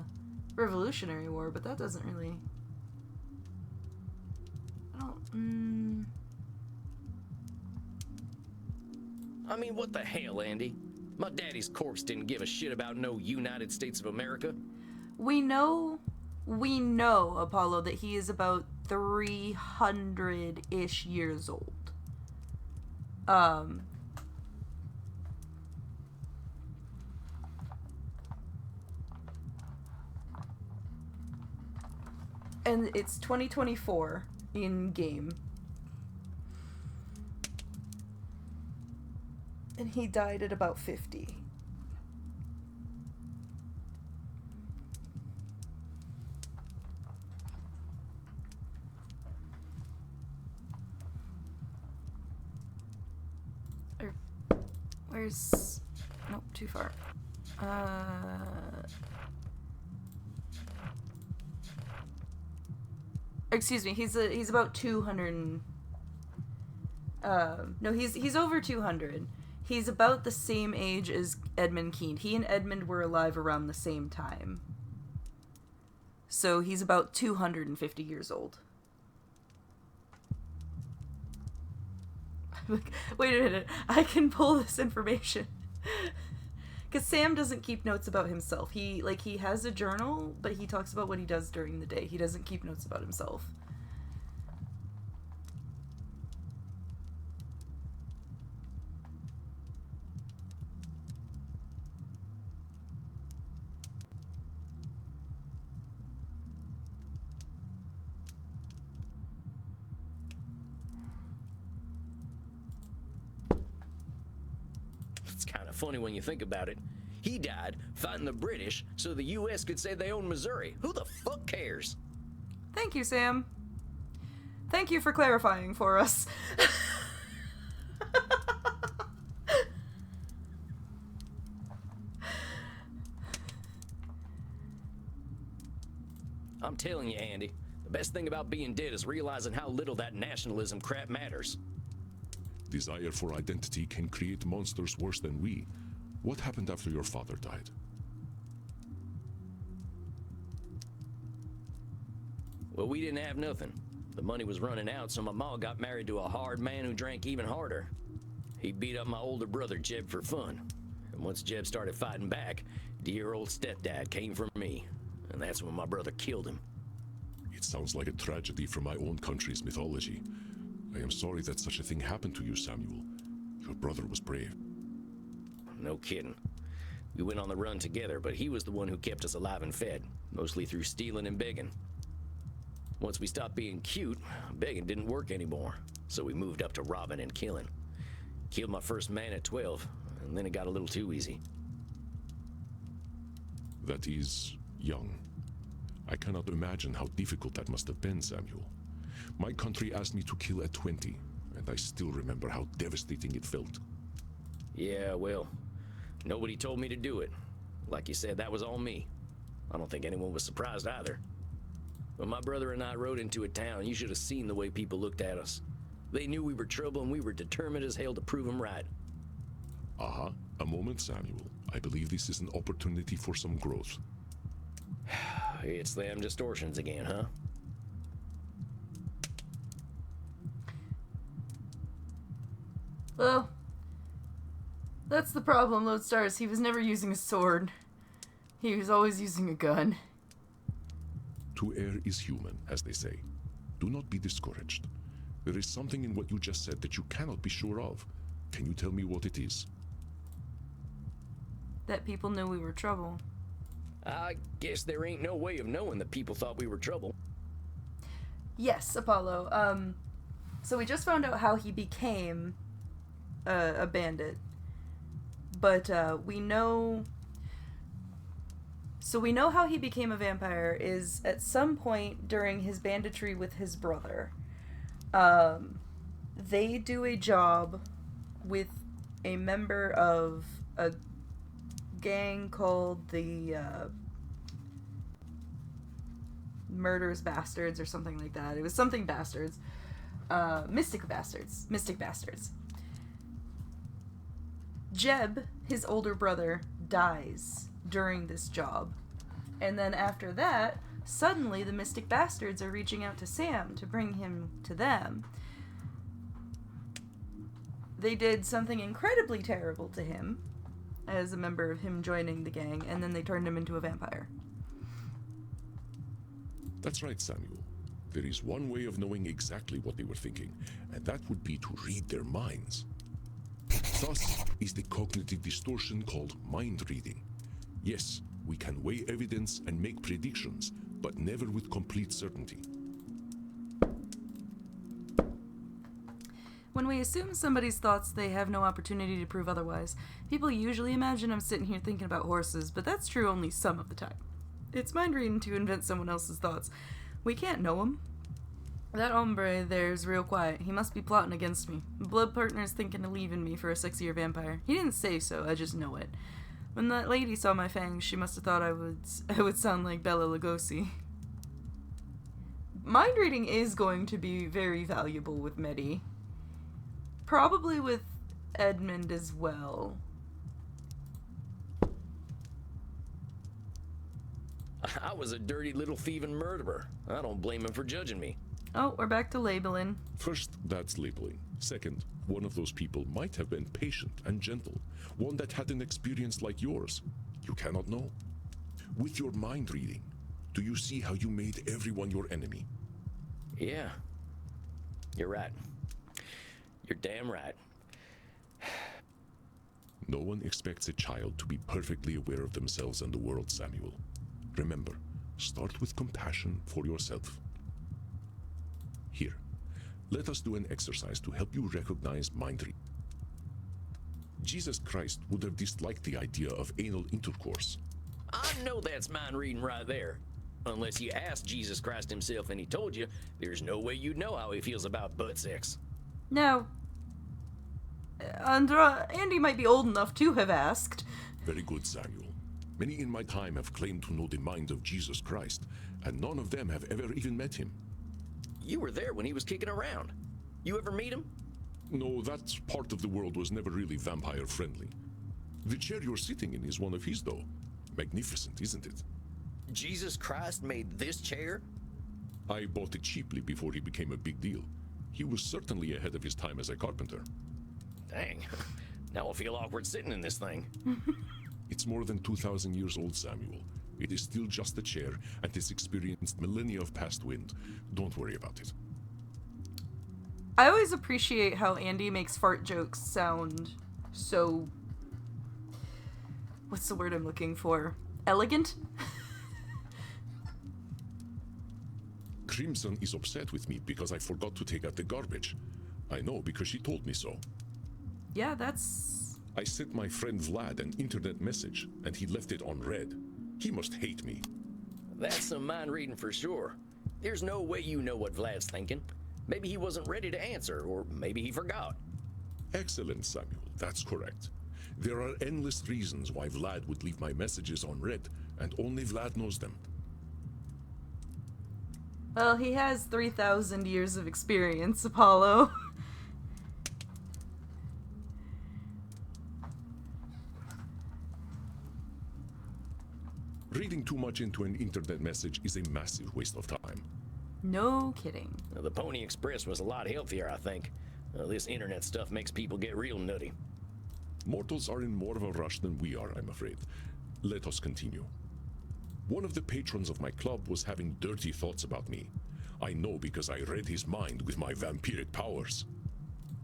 Revolutionary War, but that doesn't really... I don't... I mean, what the hell, Andy? My daddy's corpse didn't give a shit about no United States of America. We know, Apollo, that he is about 300-ish years old. And it's 2024 in game. And he died at about 50. Where's... Nope, too far. Excuse me, he's about 200. No, he's over 200. He's about the same age as Edmund Keen. He and Edmund were alive around the same time. So he's about 250 years old. Wait a minute, I can pull this information. Because Sam doesn't keep notes about himself. He has a journal, but he talks about what he does during the day. He doesn't keep notes about himself. Funny when you think about it. He died fighting the British so the U.S. could say they own Missouri. Who the fuck cares? Thank you, Sam. Thank you for clarifying for us. I'm telling you, Andy, the best thing about being dead is realizing how little that nationalism crap matters. Desire for identity can create monsters worse than we. What happened after your father died? Well, we didn't have nothing. The money was running out, so my ma got married to a hard man who drank even harder. He beat up my older brother, Jeb, for fun. And once Jeb started fighting back, dear old stepdad came for me. And that's when my brother killed him. It sounds like a tragedy from my own country's mythology. I am sorry that such a thing happened to you, Samuel. Your brother was brave. No kidding. We went on the run together, but he was the one who kept us alive and fed, mostly through stealing and begging. Once we stopped being cute, begging didn't work anymore, so we moved up to robbing and killing. Killed my first man at 12, and then it got a little too easy. That is young. I cannot imagine how difficult that must have been, Samuel. My country asked me to kill at 20, and I still remember how devastating it felt. Yeah, well, nobody told me to do it. Like you said, that was all me. I don't think anyone was surprised either. When my brother and I rode into a town, you should have seen the way people looked at us. They knew we were trouble, and we were determined as hell to prove them right. Aha, a moment, Samuel. I believe this is an opportunity for some growth. It's them distortions again, huh? Well, that's the problem, Lodestars. He was never using a sword. He was always using a gun. To err is human, as they say. Do not be discouraged. There is something in what you just said that you cannot be sure of. Can you tell me what it is? That people knew we were trouble. I guess there ain't no way of knowing that people thought we were trouble. Yes, Apollo. So we just found out how he became a bandit. But we know... So we know how he became a vampire is at some point during his banditry with his brother. They do a job with a member of a gang called the Murderous Bastards or something like that. It was something Bastards. Mystic Bastards. Mystic Bastards. Jeb, his older brother, dies during this job. And then after that, suddenly the Mystic Bastards are reaching out to Sam to bring him to them. They did something incredibly terrible to him as a member of him joining the gang, and then they turned him into a vampire. That's right, Samuel. There is one way of knowing exactly what they were thinking, and that would be to read their minds. Thus is the cognitive distortion called mind reading. Yes, we can weigh evidence and make predictions, but never with complete certainty. When we assume somebody's thoughts, they have no opportunity to prove otherwise. People usually imagine I'm sitting here thinking about horses, but that's true only some of the time. It's mind reading to invent someone else's thoughts. We can't know him. That hombre there's real quiet. He must be plotting against me. My blood partner's thinking of leaving me for a sexier vampire. He didn't say so, I just know it. When that lady saw my fangs, she must have thought I would sound like Bela Lugosi. Mind reading is going to be very valuable with Medi. Probably with Edmund as well. I was a dirty little thieving murderer. I don't blame him for judging me. Oh, we're back to labeling. First, that's labeling. Second, one of those people might have been patient and gentle, one that had an experience like yours. You cannot know. With your mind reading, do you see how you made everyone your enemy? Yeah. You're right. You're damn right. No one expects a child to be perfectly aware of themselves and the world, Samuel. Remember, start with compassion for yourself. Here, let us do an exercise to help you recognize mind reading. Jesus Christ would have disliked the idea of anal intercourse. I know that's mind reading right there. Unless you asked Jesus Christ himself and he told you, there's no way you'd know how he feels about butt sex. No. Andy might be old enough to have asked. Very good, Samuel. Many in my time have claimed to know the mind of Jesus Christ, and none of them have ever even met him. You were there when he was kicking around. You ever meet him? No, that part of the world was never really vampire-friendly. The chair you're sitting in is one of his, though. Magnificent, isn't it? Jesus Christ made this chair? I bought it cheaply before he became a big deal. He was certainly ahead of his time as a carpenter. Dang. Now I feel awkward sitting in this thing. It's more than 2,000 years old, Samuel. It is still just a chair and has experienced millennia of past wind. Don't worry about it. I always appreciate how Andy makes fart jokes sound so... What's the word I'm looking for? Elegant? Crimson is upset with me because I forgot to take out the garbage. I know because she told me so. Yeah, that's... I sent my friend Vlad an internet message, and he left it on read. He must hate me. That's some mind reading for sure. There's no way you know what Vlad's thinking. Maybe he wasn't ready to answer, or maybe he forgot. Excellent, Samuel. That's correct. There are endless reasons why Vlad would leave my messages on read, and only Vlad knows them. Well, he has 3,000 years of experience, Apollo. Reading too much into an internet message is a massive waste of time. No kidding. The Pony Express was a lot healthier, I think. This internet stuff makes people get real nutty. Mortals are in more of a rush than we are, I'm afraid. Let us continue. One of the patrons of my club was having dirty thoughts about me. I know because I read his mind with my vampiric powers.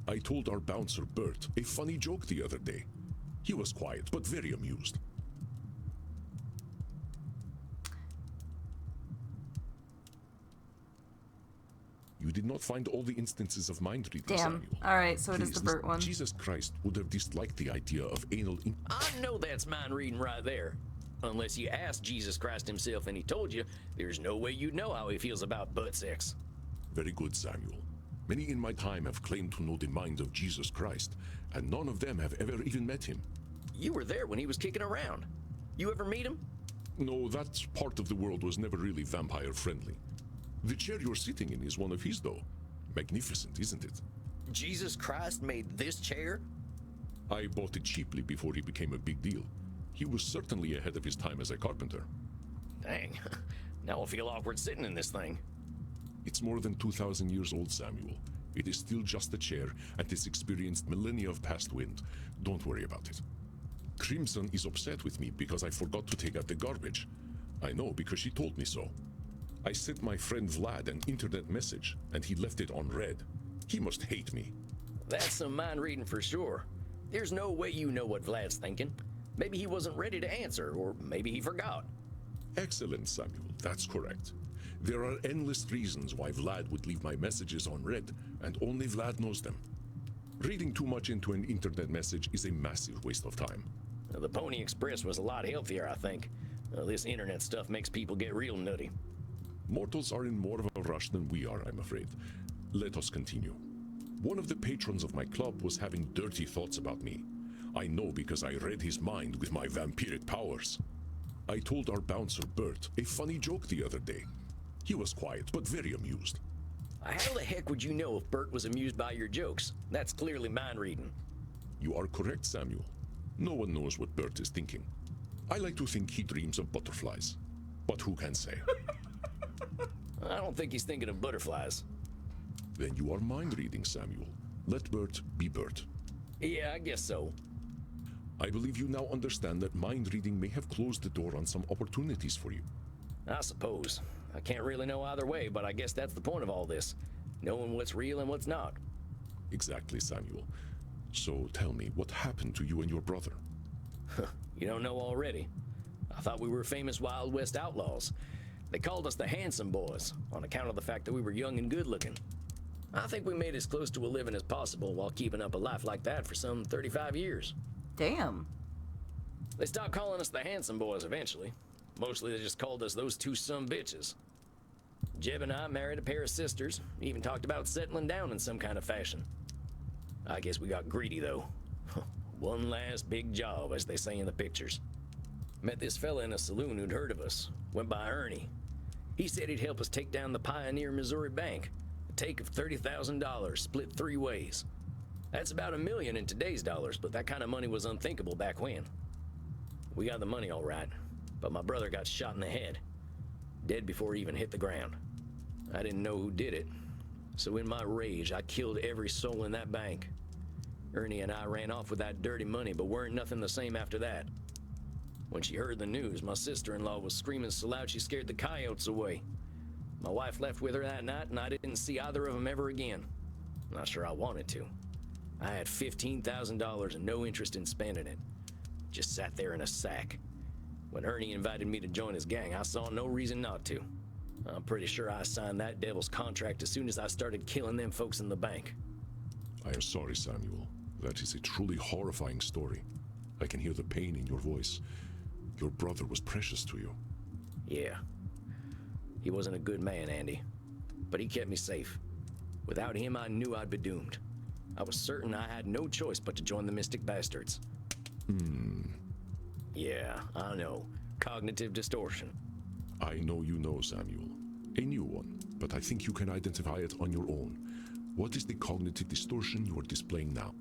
I told our bouncer Bert a funny joke the other day. He was quiet, but very amused. You did not find all the instances of mind reading, Damn. Samuel. Alright, so it is Please, the Bert one. Jesus Christ would have disliked the idea of anal I know that's mind reading right there. Unless you asked Jesus Christ himself and he told you, there's no way you'd know how he feels about butt sex. Very good, Samuel. Many in my time have claimed to know the mind of Jesus Christ, and none of them have ever even met him. You were there when he was kicking around. You ever meet him? No, that part of the world was never really vampire-friendly. The chair you're sitting in is one of his, though. Magnificent, isn't it? Jesus Christ made this chair? I bought it cheaply before he became a big deal. He was certainly ahead of his time as a carpenter. Dang. Now I feel awkward sitting in this thing. It's more than 2,000 years old, Samuel. It is still just a chair and has experienced millennia of past wind. Don't worry about it. Crimson is upset with me because I forgot to take out the garbage. I know because she told me so. I sent my friend Vlad an internet message, and he left it on read. He must hate me. That's some mind reading for sure. There's no way you know what Vlad's thinking. Maybe he wasn't ready to answer, or maybe he forgot. Excellent, Samuel. That's correct. There are endless reasons why Vlad would leave my messages on read, and only Vlad knows them. Reading too much into an internet message is a massive waste of time. The Pony Express was a lot healthier, I think. This internet stuff makes people get real nutty. Mortals are in more of a rush than we are, I'm afraid. Let us continue. One of the patrons of my club was having dirty thoughts about me. I know because I read his mind with my vampiric powers. I told our bouncer Bert a funny joke the other day. He was quiet, but very amused. How the heck would you know if Bert was amused by your jokes? That's clearly mind reading. You are correct, Samuel. No one knows what Bert is thinking. I like to think he dreams of butterflies. But who can say? I don't think he's thinking of butterflies. Then you are mind reading, Samuel. Let Bert be Bert. Yeah, I guess so. I believe you now understand that mind reading may have closed the door on some opportunities for you. I suppose. I can't really know either way, but I guess that's the point of all this. Knowing what's real and what's not. Exactly, Samuel. So tell me, what happened to you and your brother? You don't know already. I thought we were famous Wild West outlaws. They called us the Handsome Boys, on account of the fact that we were young and good looking. I think we made as close to a living as possible while keeping up a life like that for some 35 years. Damn. They stopped calling us the Handsome Boys eventually. Mostly they just called us those two sumbitches. Jeb and I married a pair of sisters, even talked about settling down in some kind of fashion. I guess we got greedy though. One last big job, as they say in the pictures. Met this fella in a saloon who'd heard of us. Went by Ernie. He said he'd help us take down the Pioneer Missouri Bank. A take of $30,000, split 3 ways. That's about $1 million in today's dollars, but that kind of money was unthinkable back when. We got the money all right, but my brother got shot in the head. Dead before he even hit the ground. I didn't know who did it. So in my rage, I killed every soul in that bank. Ernie and I ran off with that dirty money, but weren't nothing the same after that. When she heard the news, my sister-in-law was screaming so loud she scared the coyotes away. My wife left with her that night, and I didn't see either of them ever again. Not sure I wanted to. I had $15,000 and no interest in spending it. Just sat there in a sack. When Ernie invited me to join his gang, I saw no reason not to. I'm pretty sure I signed that devil's contract as soon as I started killing them folks in the bank. I am sorry, Samuel. That is a truly horrifying story. I can hear the pain in your voice. Your brother was precious to you. Yeah. He wasn't a good man, Andy. But he kept me safe. Without him, I knew I'd be doomed. I was certain I had no choice but to join the Mystic Bastards. Yeah, I know. Cognitive distortion. I know you know, Samuel. A new one, but I think you can identify it on your own. What is the cognitive distortion you are displaying now?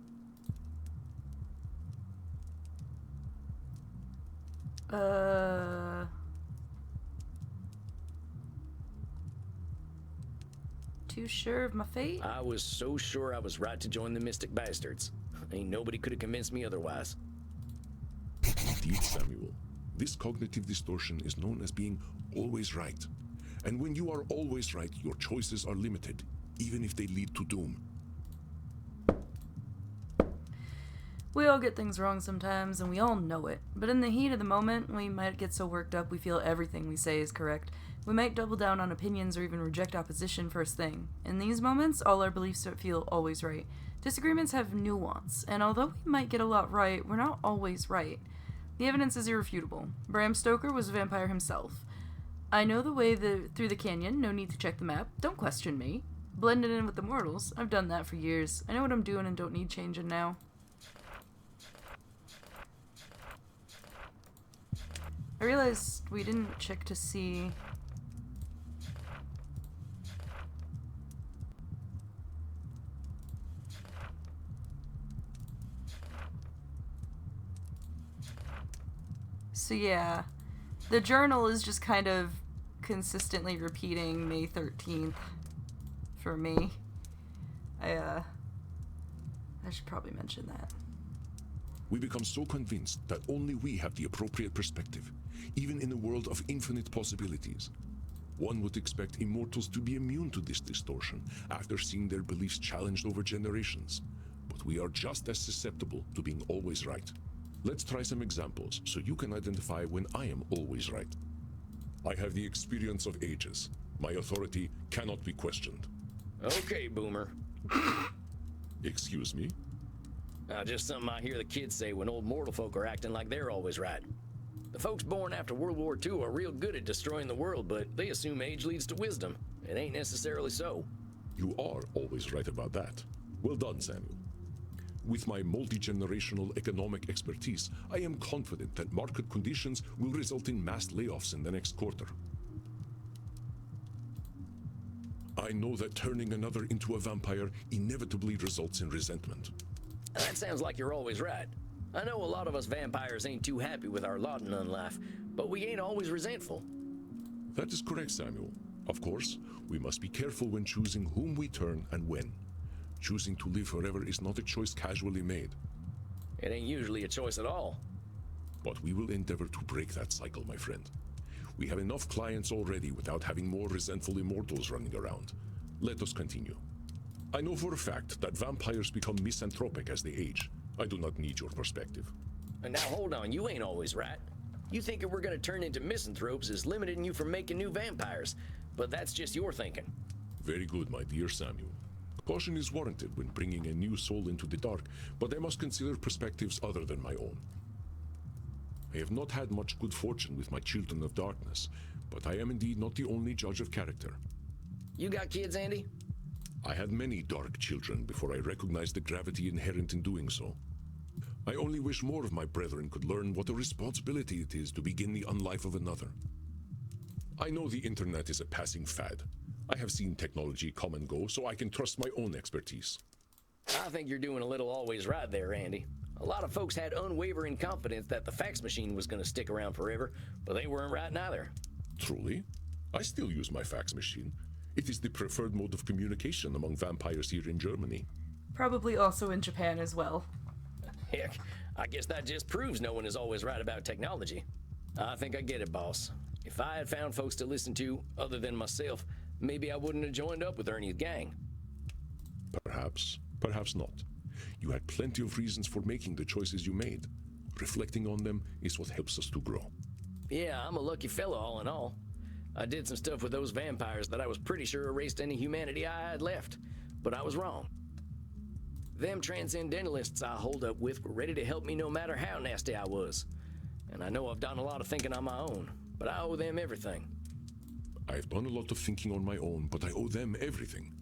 Too sure of my fate? I was so sure I was right to join the Mystic Bastards. Ain't nobody could have convinced me otherwise. Indeed, Samuel. This cognitive distortion is known as being always right. And when you are always right, your choices are limited, even if they lead to doom. We all get things wrong sometimes, and we all know it. But in the heat of the moment, we might get so worked up we feel everything we say is correct. We might double down on opinions or even reject opposition first thing. In these moments, all our beliefs feel always right. Disagreements have nuance, and although we might get a lot right, we're not always right. The evidence is irrefutable. Bram Stoker was a vampire himself. I know the way through the canyon, no need to check the map. Don't question me. Blended in with the mortals. I've done that for years. I know what I'm doing and don't need changing now. I realized we didn't check to see... So yeah, the journal is just kind of consistently repeating May 13th for me. I should probably mention that. We become so convinced that only we have the appropriate perspective, even in a world of infinite possibilities. One would expect immortals to be immune to this distortion after seeing their beliefs challenged over generations. But we are just as susceptible to being always right. Let's try some examples so you can identify when I am always right. I have the experience of ages. My authority cannot be questioned. Okay, Boomer. Excuse me? Just something I hear the kids say when old mortal folk are acting like they're always right. The folks born after World War II are real good at destroying the world, but they assume age leads to wisdom. It ain't necessarily so. You are always right about that. Well done, Samuel. With my multi-generational economic expertise, I am confident that market conditions will result in mass layoffs in the next quarter. I know that turning another into a vampire inevitably results in resentment. That sounds like you're always right. I know a lot of us vampires ain't too happy with our lot in life, but we ain't always resentful. That is correct, Samuel. Of course, we must be careful when choosing whom we turn and when. Choosing to live forever is not a choice casually made. It ain't usually a choice at all. But we will endeavor to break that cycle, my friend. We have enough clients already without having more resentful immortals running around. Let us continue. I know for a fact that vampires become misanthropic as they age. I do not need your perspective. And now hold on, you ain't always right. You thinking we're gonna turn into misanthropes is limiting you from making new vampires, but that's just your thinking. Very good, my dear Samuel. Caution is warranted when bringing a new soul into the dark, but I must consider perspectives other than my own. I have not had much good fortune with my children of darkness, but I am indeed not the only judge of character. You got kids, Andy? I had many dark children before I recognized the gravity inherent in doing so. I only wish more of my brethren could learn what a responsibility it is to begin the unlife of another. I know the internet is a passing fad. I have seen technology come and go, so I can trust my own expertise. I think you're doing a little always right there, Andy. A lot of folks had unwavering confidence that the fax machine was going to stick around forever, but they weren't right neither. Truly? I still use my fax machine. It is the preferred mode of communication among vampires here in Germany. Probably also in Japan as well. Heck, I guess that just proves no one is always right about technology. I think I get it, boss. If I had found folks to listen to other than myself, maybe I wouldn't have joined up with Ernie's gang. Perhaps, perhaps not. You had plenty of reasons for making the choices you made. Reflecting on them is what helps us to grow. Yeah, I'm a lucky fella all in all. I did some stuff with those vampires that I was pretty sure erased any humanity I had left, but I was wrong. Them transcendentalists I hold up with were ready to help me no matter how nasty I was. And I know I've done a lot of thinking on my own, but I owe them everything. I've done a lot of thinking on my own, but I owe them everything.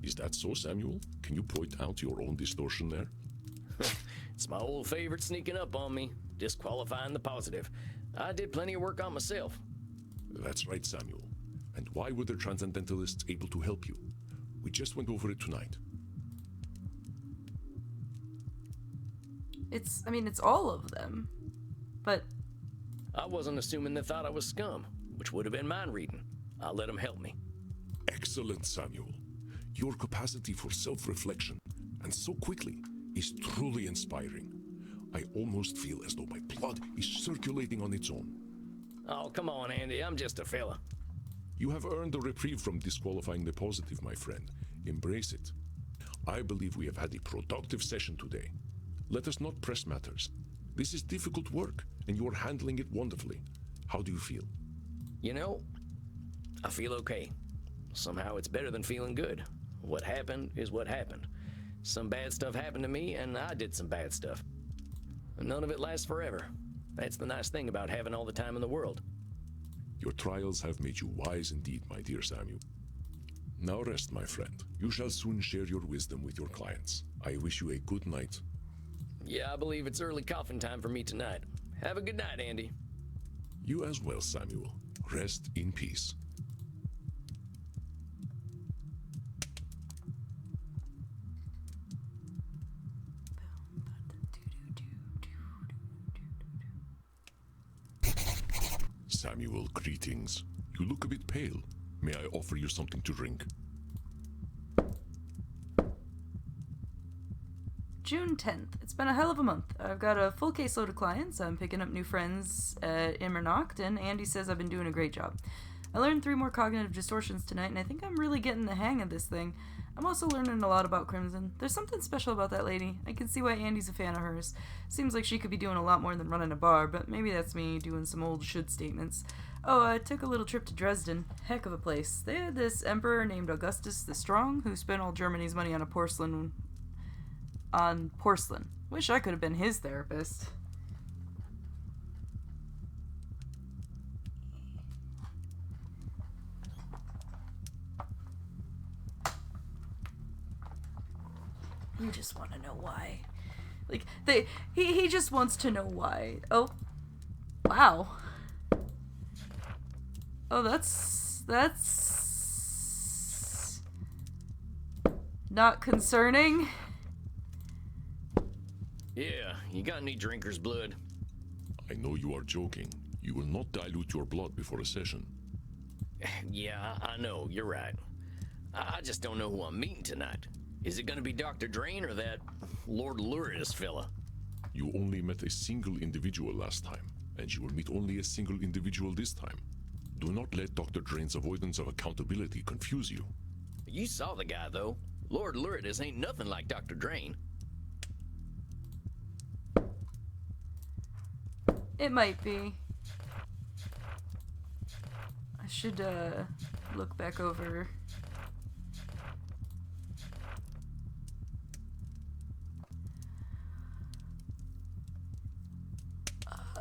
Is that so, Samuel? Can you point out your own distortion there? It's my old favorite sneaking up on me, disqualifying the positive. I did plenty of work on myself. That's right, Samuel. And why were the transcendentalists able to help you? We just went over it tonight. It's all of them. But I wasn't assuming they thought I was scum, which would have been mind reading. I let them help me. Excellent, Samuel. Your capacity for self-reflection, and so quickly, is truly inspiring. I almost feel as though my blood is circulating on its own. Oh, come on, Andy. I'm just a fella. You have earned a reprieve from disqualifying the positive, my friend. Embrace it. I believe we have had a productive session today. Let us not press matters. This is difficult work, and you are handling it wonderfully. How do you feel? You know, I feel okay. Somehow it's better than feeling good. What happened is what happened. Some bad stuff happened to me, and I did some bad stuff. And none of it lasts forever. That's the nice thing about having all the time in the world. Your trials have made you wise indeed, my dear Samuel. Now rest, my friend. You shall soon share your wisdom with your clients. I wish you a good night. Yeah, I believe it's early coffin time for me tonight. Have a good night, Andy. You as well, Samuel. Rest in peace. Samuel, greetings. You look a bit pale. May I offer you something to drink? June 10th. It's been a hell of a month. I've got a full caseload of clients. I'm picking up new friends at Immernacht, and Andy says I've been doing a great job. I learned 3 more cognitive distortions tonight, and I think I'm really getting the hang of this thing. I'm also learning a lot about Crimson. There's something special about that lady. I can see why Andy's a fan of hers. Seems like she could be doing a lot more than running a bar, but maybe that's me doing some old should statements. Oh, I took a little trip to Dresden. Heck of a place. They had this emperor named Augustus the Strong who spent all Germany's money on porcelain. Wish I could have been his therapist. You just want to know why. Like, he just wants to know why. Oh. Wow. Oh, that's not concerning. Yeah, you got any drinker's blood? I know you are joking. You will not dilute your blood before a session. Yeah, I know, you're right. I just don't know who I'm meeting tonight. Is it gonna be Dr. Drain or that Lord Luridus fella? You only met a single individual last time, and you will meet only a single individual this time. Do not let Dr. Drain's avoidance of accountability confuse you. You saw the guy, though. Lord Luridus ain't nothing like Dr. Drain. It might be. I should, look back over.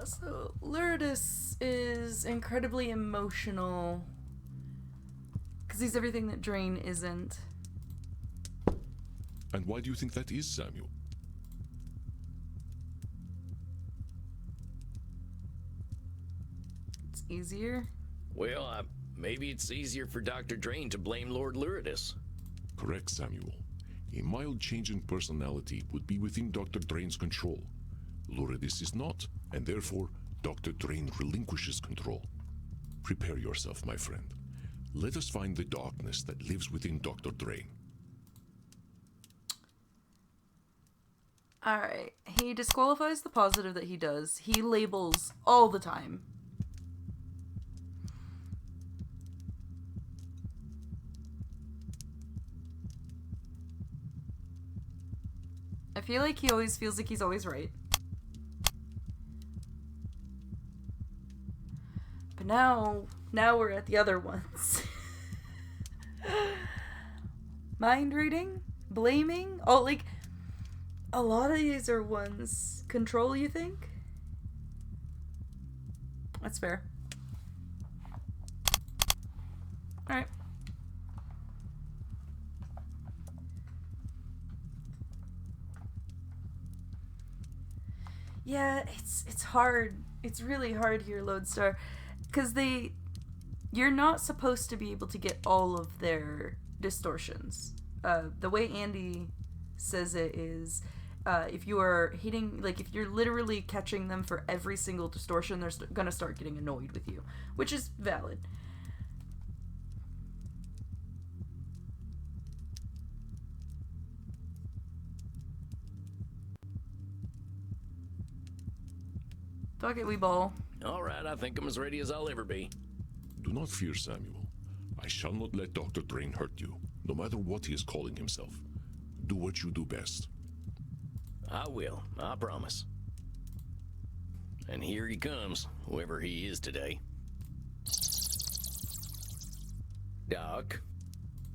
So, Luridus is incredibly emotional. Because he's everything that Drain isn't. And why do you think that is, Samuel? It's easier. Well, maybe it's easier for Dr. Drain to blame Lord Luridus. Correct, Samuel. A mild change in personality would be within Dr. Drain's control. Luridus is not, and therefore, Dr. Drain relinquishes control. Prepare yourself, my friend. Let us find the darkness that lives within Dr. Drain. Alright, he disqualifies the positive that he does. He labels all the time. I feel like he always feels like he's always right. But now we're at the other ones. Mind reading? Blaming? Oh, like, a lot of these are ones. Control, you think? That's fair. Alright. Yeah, it's hard. It's really hard here, Lodestar. Because you're not supposed to be able to get all of their distortions. The way Andy says it is, if you are hitting, like, if you're literally catching them for every single distortion, they're gonna start getting annoyed with you, which is valid. Fuck it, we ball. All right, I think I'm as ready as I'll ever be. Do not fear, Samuel. I shall not let Dr. Drain hurt you, no matter what he is calling himself. Do what you do best. I will, I promise. And here he comes, whoever he is today. Doc?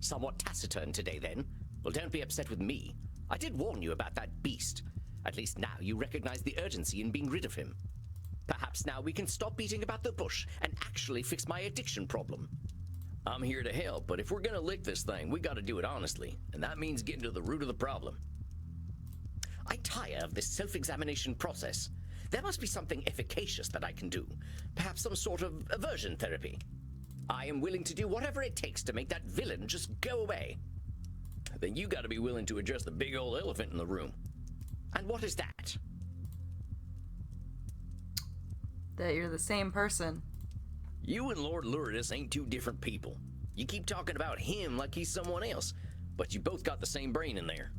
Somewhat taciturn today, then. Well, don't be upset with me. I did warn you about that beast. At least now you recognize the urgency in being rid of him. Perhaps now we can stop beating about the bush and actually fix my addiction problem. I'm here to help, but if we're gonna lick this thing, we gotta do it honestly, and that means getting to the root of the problem. I tire of this self-examination process. There must be something efficacious that I can do. Perhaps some sort of aversion therapy. I am willing to do whatever it takes to make that villain just go away. Then you gotta be willing to address the big old elephant in the room. And what is that? That you're the same person. You and Lord Luridus ain't two different people. You keep talking about him like he's someone else, but you both got the same brain in there.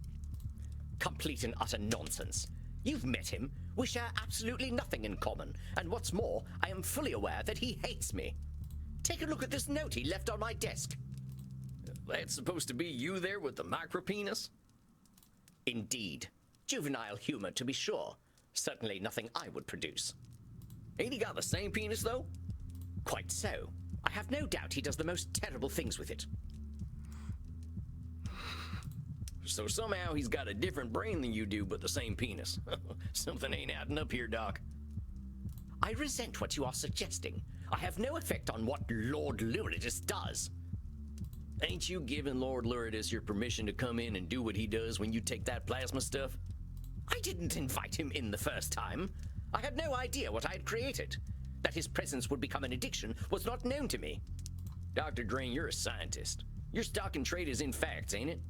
Complete and utter nonsense. You've met him. We share absolutely nothing in common. And what's more, I am fully aware that he hates me. Take a look at this note he left on my desk. That's supposed to be you there with the micropenis? Indeed. Juvenile humor, to be sure. Certainly nothing I would produce. Ain't he got the same penis, though? Quite so. I have no doubt he does the most terrible things with it. So somehow he's got a different brain than you do, but the same penis. Something ain't adding up here, Doc. I resent what you are suggesting. I have no effect on what Lord Luridus does. Ain't you giving Lord Luridus your permission to come in and do what he does when you take that plasma stuff? I didn't invite him in the first time. I had no idea what I had created. That his presence would become an addiction was not known to me. Dr. Drain, you're a scientist. Your stock and trade is in facts, ain't it?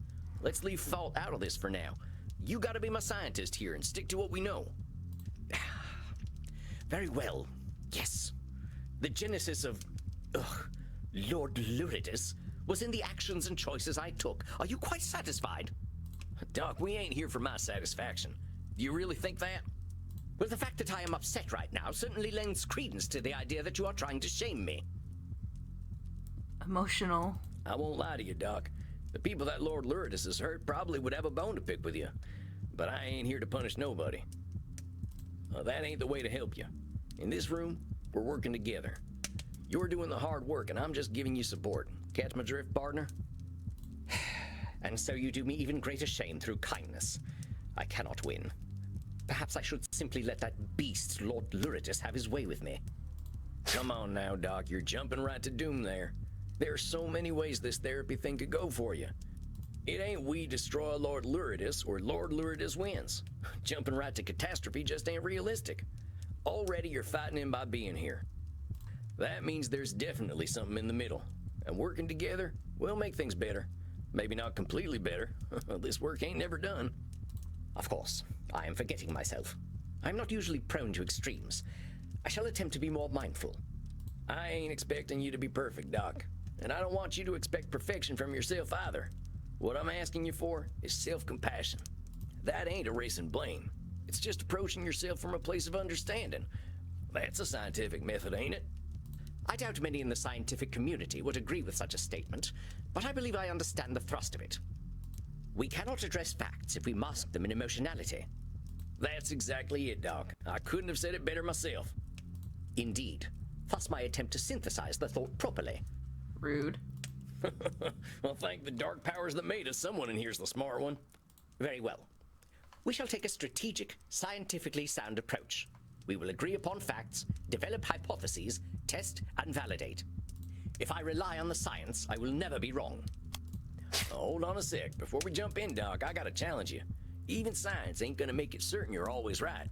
Let's leave thought out of this for now. You gotta be my scientist here and stick to what we know. Very well. Yes. The genesis of Lord Luridus was in the actions and choices I took. Are you quite satisfied? Doc, we ain't here for my satisfaction. Do you really think that? Well, the fact that I am upset right now certainly lends credence to the idea that you are trying to shame me. Emotional. I won't lie to you, Doc. The people that Lord Luridus has hurt probably would have a bone to pick with you. But I ain't here to punish nobody. That ain't the way to help you. In this room, we're working together. You're doing the hard work, and I'm just giving you support. Catch my drift, partner? And so you do me even greater shame through kindness. I cannot win. Perhaps I should simply let that beast, Lord Luridus, have his way with me. Come on now, Doc. You're jumping right to doom there. There are so many ways this therapy thing could go for you. It ain't we destroy Lord Luridus or Lord Luridus wins. Jumping right to catastrophe just ain't realistic. Already you're fighting him by being here. That means there's definitely something in the middle. And working together, we'll make things better. Maybe not completely better. This work ain't never done. Of course, I am forgetting myself. I'm not usually prone to extremes. I shall attempt to be more mindful. I ain't expecting you to be perfect, Doc. And I don't want you to expect perfection from yourself either. What I'm asking you for is self-compassion. That ain't erasing blame. It's just approaching yourself from a place of understanding. That's a scientific method, ain't it? I doubt many in the scientific community would agree with such a statement, but I believe I understand the thrust of it. We cannot address facts if we mask them in emotionality. That's exactly it, Doc. I couldn't have said it better myself. Indeed. Thus my attempt to synthesize the thought properly. Rude. Well, thank the dark powers that made us. Someone in here's the smart one. Very well. We shall take a strategic, scientifically sound approach. We will agree upon facts, develop hypotheses, test and validate. If I rely on the science, I will never be wrong. Hold on a sec. Before we jump in, Doc, I gotta challenge you. Even science ain't gonna make it certain you're always right.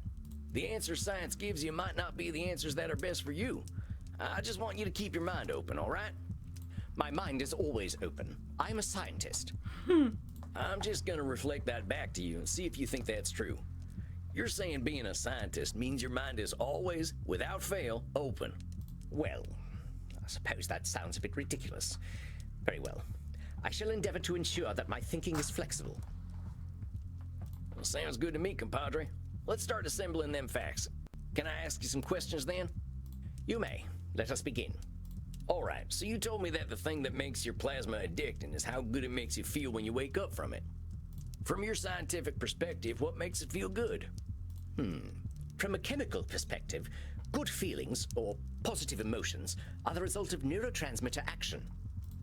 The answers science gives you might not be the answers that are best for you. I just want you to keep your mind open, all right? My mind is always open. I'm a scientist. I'm just gonna reflect that back to you and see if you think that's true. You're saying being a scientist means your mind is always, without fail, open. Well, I suppose that sounds a bit ridiculous. Very well. I shall endeavor to ensure that my thinking is flexible. Well, sounds good to me, compadre. Let's start assembling them facts. Can I ask you some questions then? You may. Let us begin. All right, so you told me that the thing that makes your plasma addicting is how good it makes you feel when you wake up from it. From your scientific perspective, what makes it feel good? From a chemical perspective, good feelings, or positive emotions, are the result of neurotransmitter action.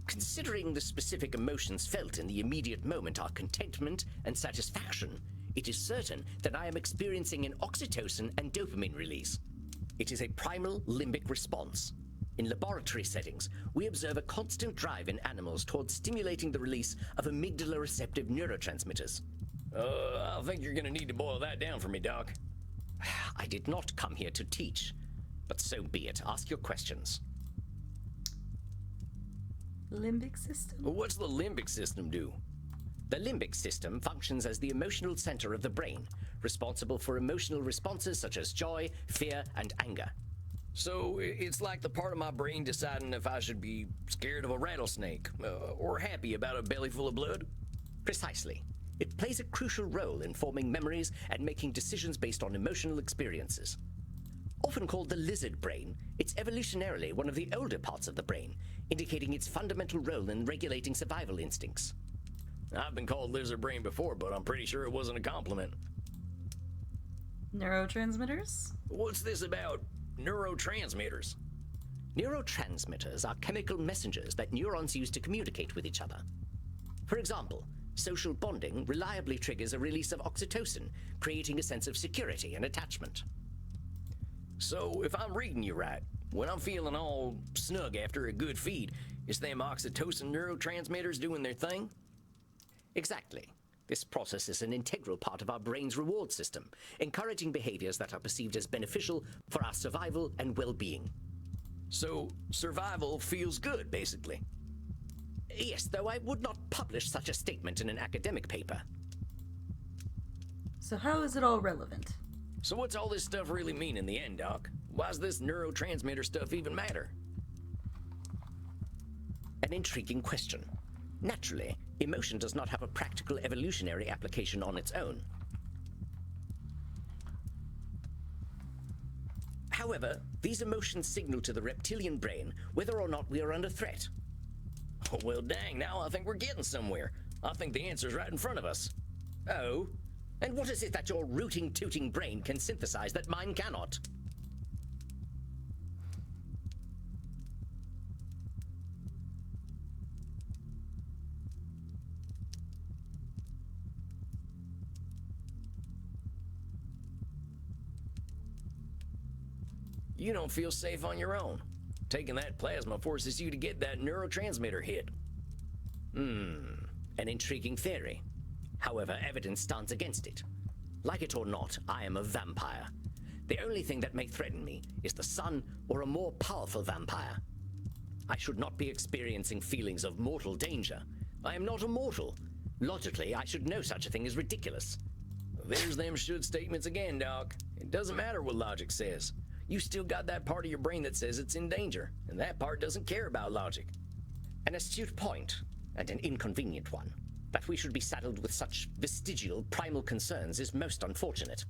Considering the specific emotions felt in the immediate moment are contentment and satisfaction, it is certain that I am experiencing an oxytocin and dopamine release. It is a primal limbic response. In laboratory settings, we observe a constant drive in animals towards stimulating the release of amygdala-receptive neurotransmitters. I think you're gonna need to boil that down for me, Doc. I did not come here to teach, but so be it. Ask your questions. Limbic system? What's the limbic system do? The limbic system functions as the emotional center of the brain, responsible for emotional responses such as joy, fear, and anger. So it's like the part of my brain deciding if I should be scared of a rattlesnake, or happy about a belly full of blood? Precisely. It plays a crucial role in forming memories and making decisions based on emotional experiences. Often called the lizard brain, it's evolutionarily one of the older parts of the brain, indicating its fundamental role in regulating survival instincts. I've been called lizard brain before, but I'm pretty sure it wasn't a compliment. Neurotransmitters? What's this about neurotransmitters? Neurotransmitters are chemical messengers that neurons use to communicate with each other. For example, social bonding reliably triggers a release of oxytocin, creating a sense of security and attachment. So, if I'm reading you right, when I'm feeling all snug after a good feed, is them oxytocin neurotransmitters doing their thing? Exactly. This process is an integral part of our brain's reward system, encouraging behaviors that are perceived as beneficial for our survival and well-being. So, survival feels good, basically. Yes, though I would not publish such a statement in an academic paper. So how is it all relevant? So what's all this stuff really mean in the end, Doc? Why's this neurotransmitter stuff even matter? An intriguing question. Naturally, emotion does not have a practical evolutionary application on its own. However, these emotions signal to the reptilian brain whether or not we are under threat. Well, dang, now I think we're getting somewhere. I think the answer's right in front of us. Oh? And what is it that your rooting, tooting brain can synthesize that mine cannot? You don't feel safe on your own. Taking that plasma forces you to get that neurotransmitter hit. An intriguing theory. However, evidence stands against it. Like it or not, I am a vampire. The only thing that may threaten me is the sun or a more powerful vampire. I should not be experiencing feelings of mortal danger. I am not immortal. Logically, I should know such a thing is ridiculous. There's them should statements again, Doc. It doesn't matter what logic says. You still got that part of your brain that says it's in danger, and that part doesn't care about logic. An astute point, and an inconvenient one. That we should be saddled with such vestigial, primal concerns is most unfortunate.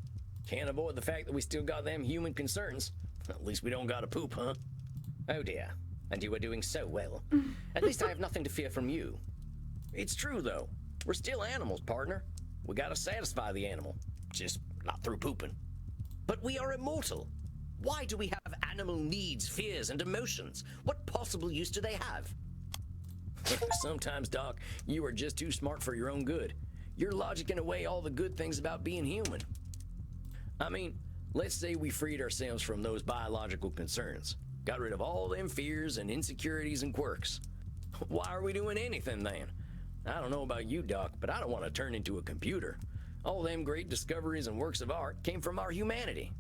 Can't avoid the fact that we still got them human concerns. At least we don't gotta poop, huh? Oh dear, and you are doing so well. At least I have nothing to fear from you. It's true, though. We're still animals, partner. We gotta satisfy the animal. Just not through pooping. But we are immortal. Why do we have animal needs, fears, and emotions? What possible use do they have? Sometimes, Doc, you are just too smart for your own good. You're logicking away all the good things about being human. I mean, let's say we freed ourselves from those biological concerns. Got rid of all them fears and insecurities and quirks. Why are we doing anything then? I don't know about you, Doc, but I don't want to turn into a computer. All them great discoveries and works of art came from our humanity.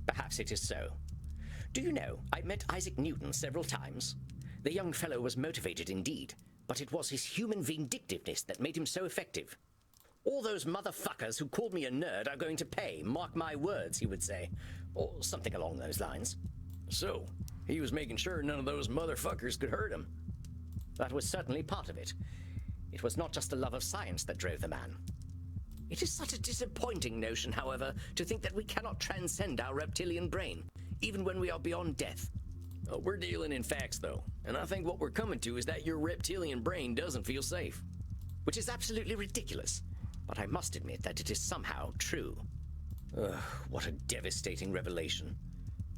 Perhaps it is so. Do you know, I met Isaac Newton several times. The young fellow was motivated indeed, but it was his human vindictiveness that made him so effective. All those motherfuckers who called me a nerd are going to pay, mark my words, he would say. Or something along those lines. So, he was making sure none of those motherfuckers could hurt him. That was certainly part of it. It was not just the love of science that drove the man. It is such a disappointing notion, however, to think that we cannot transcend our reptilian brain, even when we are beyond death. We're dealing in facts, though, and I think what we're coming to is that your reptilian brain doesn't feel safe. Which is absolutely ridiculous, but I must admit that it is somehow true. What a devastating revelation.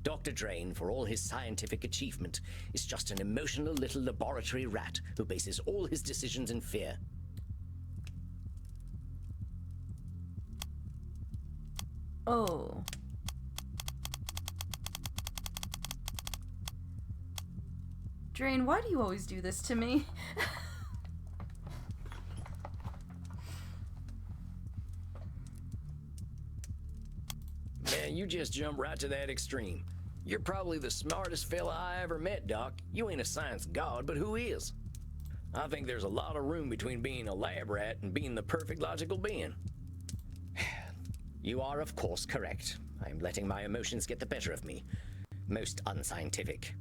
Dr. Drain, for all his scientific achievement, is just an emotional little laboratory rat who bases all his decisions in fear. Oh. Drain, why do you always do this to me? Man, you just jump right to that extreme. You're probably the smartest fella I ever met, Doc. You ain't a science god, but who is? I think there's a lot of room between being a lab rat and being the perfect logical being. You are, of course, correct. I am letting my emotions get the better of me. Most unscientific.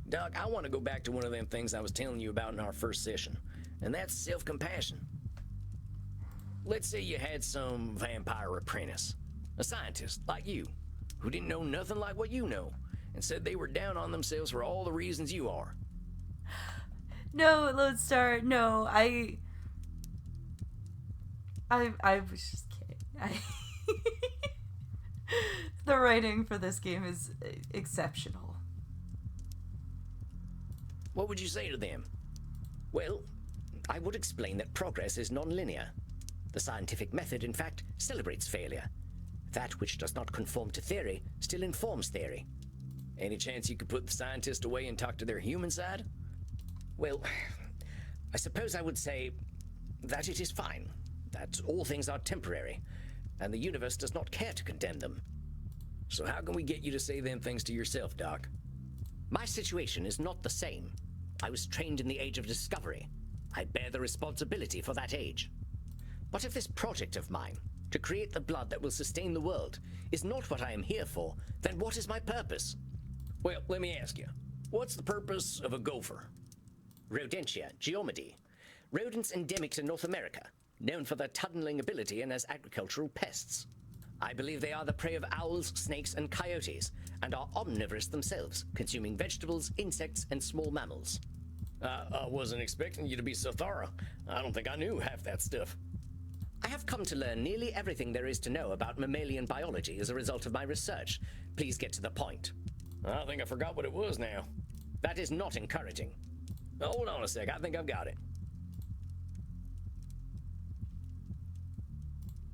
Doc, I want to go back to one of them things I was telling you about in our first session, and that's self-compassion. Let's say you had some vampire apprentice, a scientist like you, who didn't know nothing like what you know, and said they were down on themselves for all the reasons you are. No, Lodestar, no, I was just kidding. The writing for this game is exceptional. What would you say to them? Well, I would explain that progress is non-linear. The scientific method, in fact, celebrates failure. That which does not conform to theory still informs theory. Any chance you could put the scientist away and talk to their human side? Well, I suppose I would say that it is fine, that all things are temporary, and the universe does not care to condemn them. So how can we get you to say them things to yourself, Doc? My situation is not the same. I was trained in the age of discovery. I bear the responsibility for that age. But if this project of mine, to create the blood that will sustain the world, is not what I am here for, then what is my purpose? Well, let me ask you. What's the purpose of a gopher? Rodentia geomedy. Rodents endemic to North America, known for their tunneling ability and as agricultural pests. I believe they are the prey of owls, snakes, and coyotes, and are omnivorous themselves, consuming vegetables, insects, and small mammals. I wasn't expecting you to be so thorough. I don't think I knew half that stuff. I have come to learn nearly everything there is to know about mammalian biology as a result of my research. Please get to the point. I think I forgot what it was now. That is not encouraging. Hold on a sec, I think I've got it.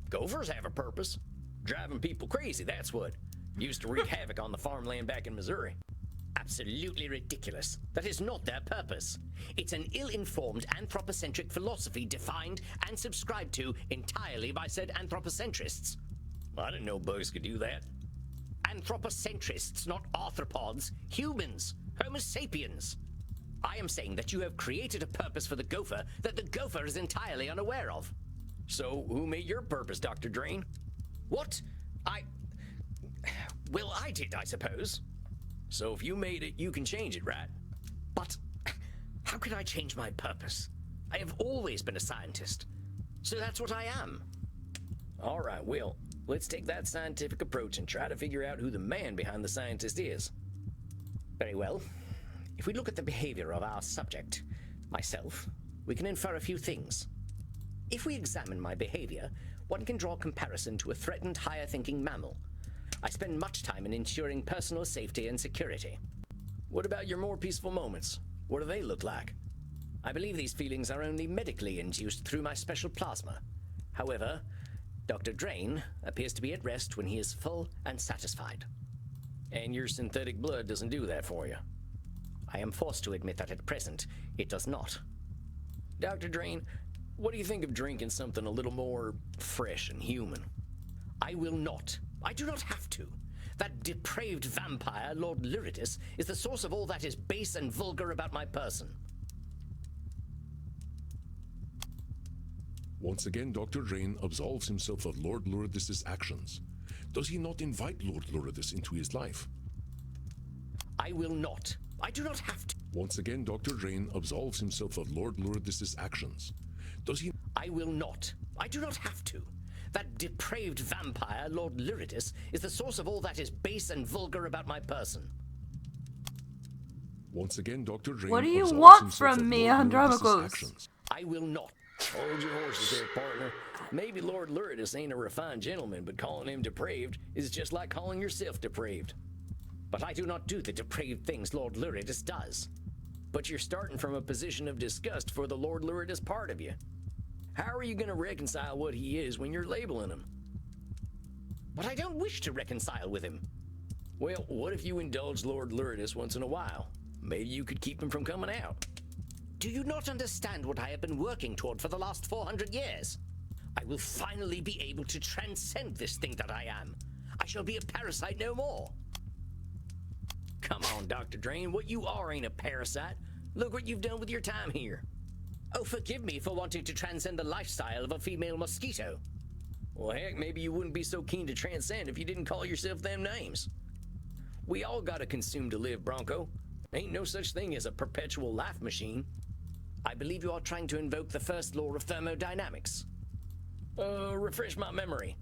Gophers have a purpose. Driving people crazy, that's what. Used to wreak havoc on the farmland back in Missouri. Absolutely ridiculous. That is not their purpose. It's an ill-informed anthropocentric philosophy defined and subscribed to entirely by said anthropocentrists. I didn't know bugs could do that. Anthropocentrists, not arthropods. Humans. Homo sapiens. I am saying that you have created a purpose for the gopher that the gopher is entirely unaware of. So, who made your purpose, Dr. Drain? What? Well, I did, I suppose. So if you made it, you can change it, right? But How could I change my purpose? I have always been a scientist, so that's what I am. All right, well, let's take that scientific approach and try to figure out who the man behind the scientist is. Very well. If we look at the behavior of our subject, myself, we can infer a few things. If we examine my behavior, one can draw a comparison to a threatened higher-thinking mammal. I spend much time in ensuring personal safety and security. What about your more peaceful moments? What do they look like? I believe these feelings are only medically induced through my special plasma. However, Dr. Drain appears to be at rest when he is full and satisfied. And your synthetic blood doesn't do that for you. I am forced to admit that at present, it does not. Dr. Drain, what do you think of drinking something a little more fresh and human? I will not. I do not have to. That depraved vampire, Lord Luridus, is the source of all that is base and vulgar about my person. Once again, Dr. Drain absolves himself of Lord Luridus's actions. Does he not invite Lord Luridus into his life? I will not. I do not have to. Once again, Dr. Drain absolves himself of Lord Luridus's actions. Does he... I will not. I do not have to. That depraved vampire, Lord Luridus, is the source of all that is base and vulgar about my person. Once again, Dr. Drain What do you absolves want himself from of me, Lord Luridus's Andromacos? actions. I will not. Hold your horses there, partner. Maybe Lord Luridus ain't a refined gentleman, but calling him depraved is just like calling yourself depraved. But I do not do the depraved things Lord Luridus does. But you're starting from a position of disgust for the Lord Luridus part of you. How are you going to reconcile what he is when you're labeling him? But I don't wish to reconcile with him. Well, what if you indulge Lord Luridus once in a while? Maybe you could keep him from coming out. Do you not understand what I have been working toward for the last 400 years? I will finally be able to transcend this thing that I am. I shall be a parasite no more. Come on, Dr. Drain, what you are ain't a parasite. Look what you've done with your time here. Oh, forgive me for wanting to transcend the lifestyle of a female mosquito. Well, heck, maybe you wouldn't be so keen to transcend if you didn't call yourself them names. We all gotta consume to live, Bronco. Ain't no such thing as a perpetual life machine. I believe you are trying to invoke the first law of thermodynamics. Refresh my memory.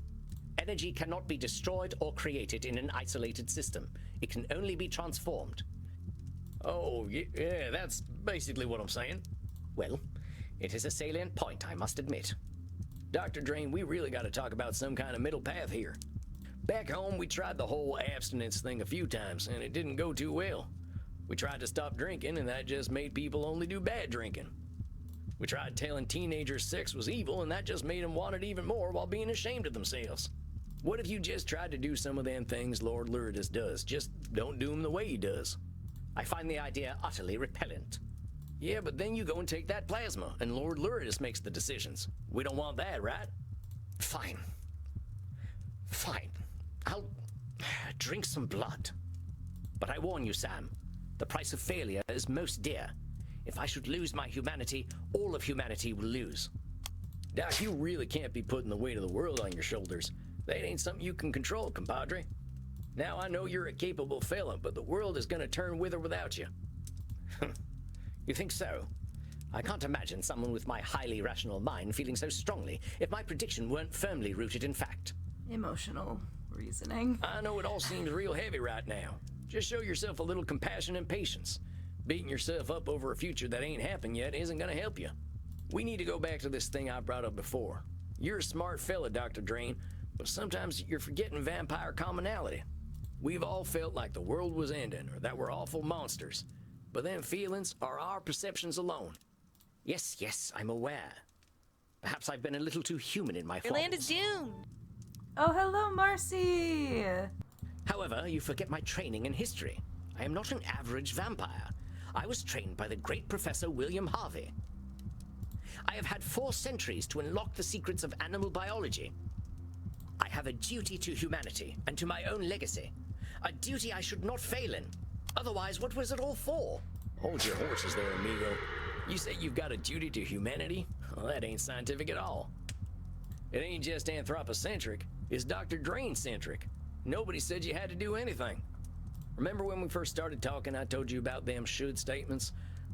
Energy cannot be destroyed or created in an isolated system. It can only be transformed. Oh, yeah, that's basically what I'm saying. Well, it is a salient point, I must admit. Dr. Drain, we really gotta talk about some kind of middle path here. Back home, we tried the whole abstinence thing a few times, and it didn't go too well. We tried to stop drinking, and that just made people only do bad drinking. We tried telling teenagers sex was evil, and that just made them want it even more while being ashamed of themselves. What if you just tried to do some of them things Lord Luridus does? Just don't do them the way he does. I find the idea utterly repellent. Yeah, but then you go and take that plasma, and Lord Luridus makes the decisions. We don't want that, right? Fine. Fine. I'll drink some blood. But I warn you, Sam, the price of failure is most dear. If I should lose my humanity, all of humanity will lose. Doc, you really can't be putting the weight of the world on your shoulders. That ain't something you can control, compadre. Now, I know you're a capable fella, but the world is gonna turn with or without you. You think so? I can't imagine someone with my highly rational mind feeling so strongly if my prediction weren't firmly rooted in fact. Emotional reasoning. I know it all seems real heavy right now. Just show yourself a little compassion and patience. Beating yourself up over a future that ain't happened yet isn't gonna help you. We need to go back to this thing I brought up before. You're a smart fella, Dr. Drain, but sometimes you're forgetting vampire commonality. We've all felt like the world was ending or that we're awful monsters. But them feelings are our perceptions alone. Yes, I'm aware. Perhaps I've been a little too human in my Your land is thoughts. doomed. Oh, hello, Marcy! However, you forget my training in history. I am not an average vampire. I was trained by the great Professor William Harvey. I have had 4 centuries to unlock the secrets of animal biology. I have a duty to humanity and to my own legacy. A duty I should not fail in. Otherwise, what was it all for? Hold your horses there, amigo. You say you've got a duty to humanity? Well, that ain't scientific at all. It ain't just anthropocentric, it's Dr. Drain-centric. Nobody said you had to do anything. Remember when we first started talking, I told you about them should statements?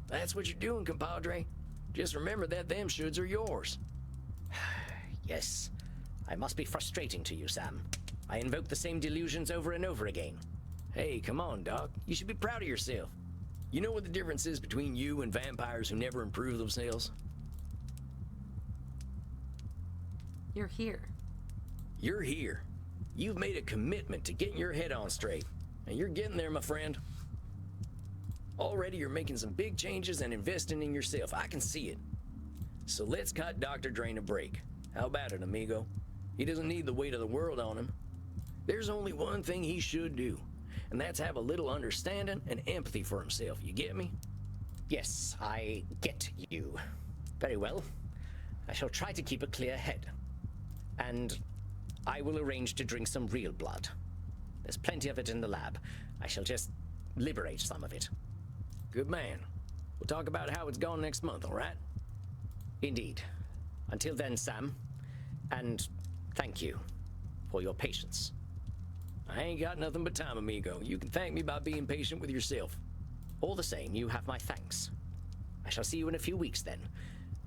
That's what you're doing, compadre. Just remember that them shoulds are yours. Yes, I must be frustrating to you, Sam. I invoke the same delusions over and over again. Hey, come on, Doc. You should be proud of yourself. You know what the difference is between you and vampires who never improve themselves? You're here. You're here. You've made a commitment to getting your head on straight. And you're getting there, my friend. Already you're making some big changes and investing in yourself. I can see it. So let's cut Dr. Drain a break. How about it, amigo? He doesn't need the weight of the world on him. There's only one thing he should do, and that's have a little understanding and empathy for himself. You get me? Yes, I get you. Very well. I shall try to keep a clear head. And I will arrange to drink some real blood. There's plenty of it in the lab. I shall just liberate some of it. Good man. We'll talk about how it's gone next month, all right? Indeed. Until then, Sam. And thank you for your patience. I ain't got nothing but time, amigo. You can thank me by being patient with yourself. All the same, you have my thanks. I shall see you in a few weeks then.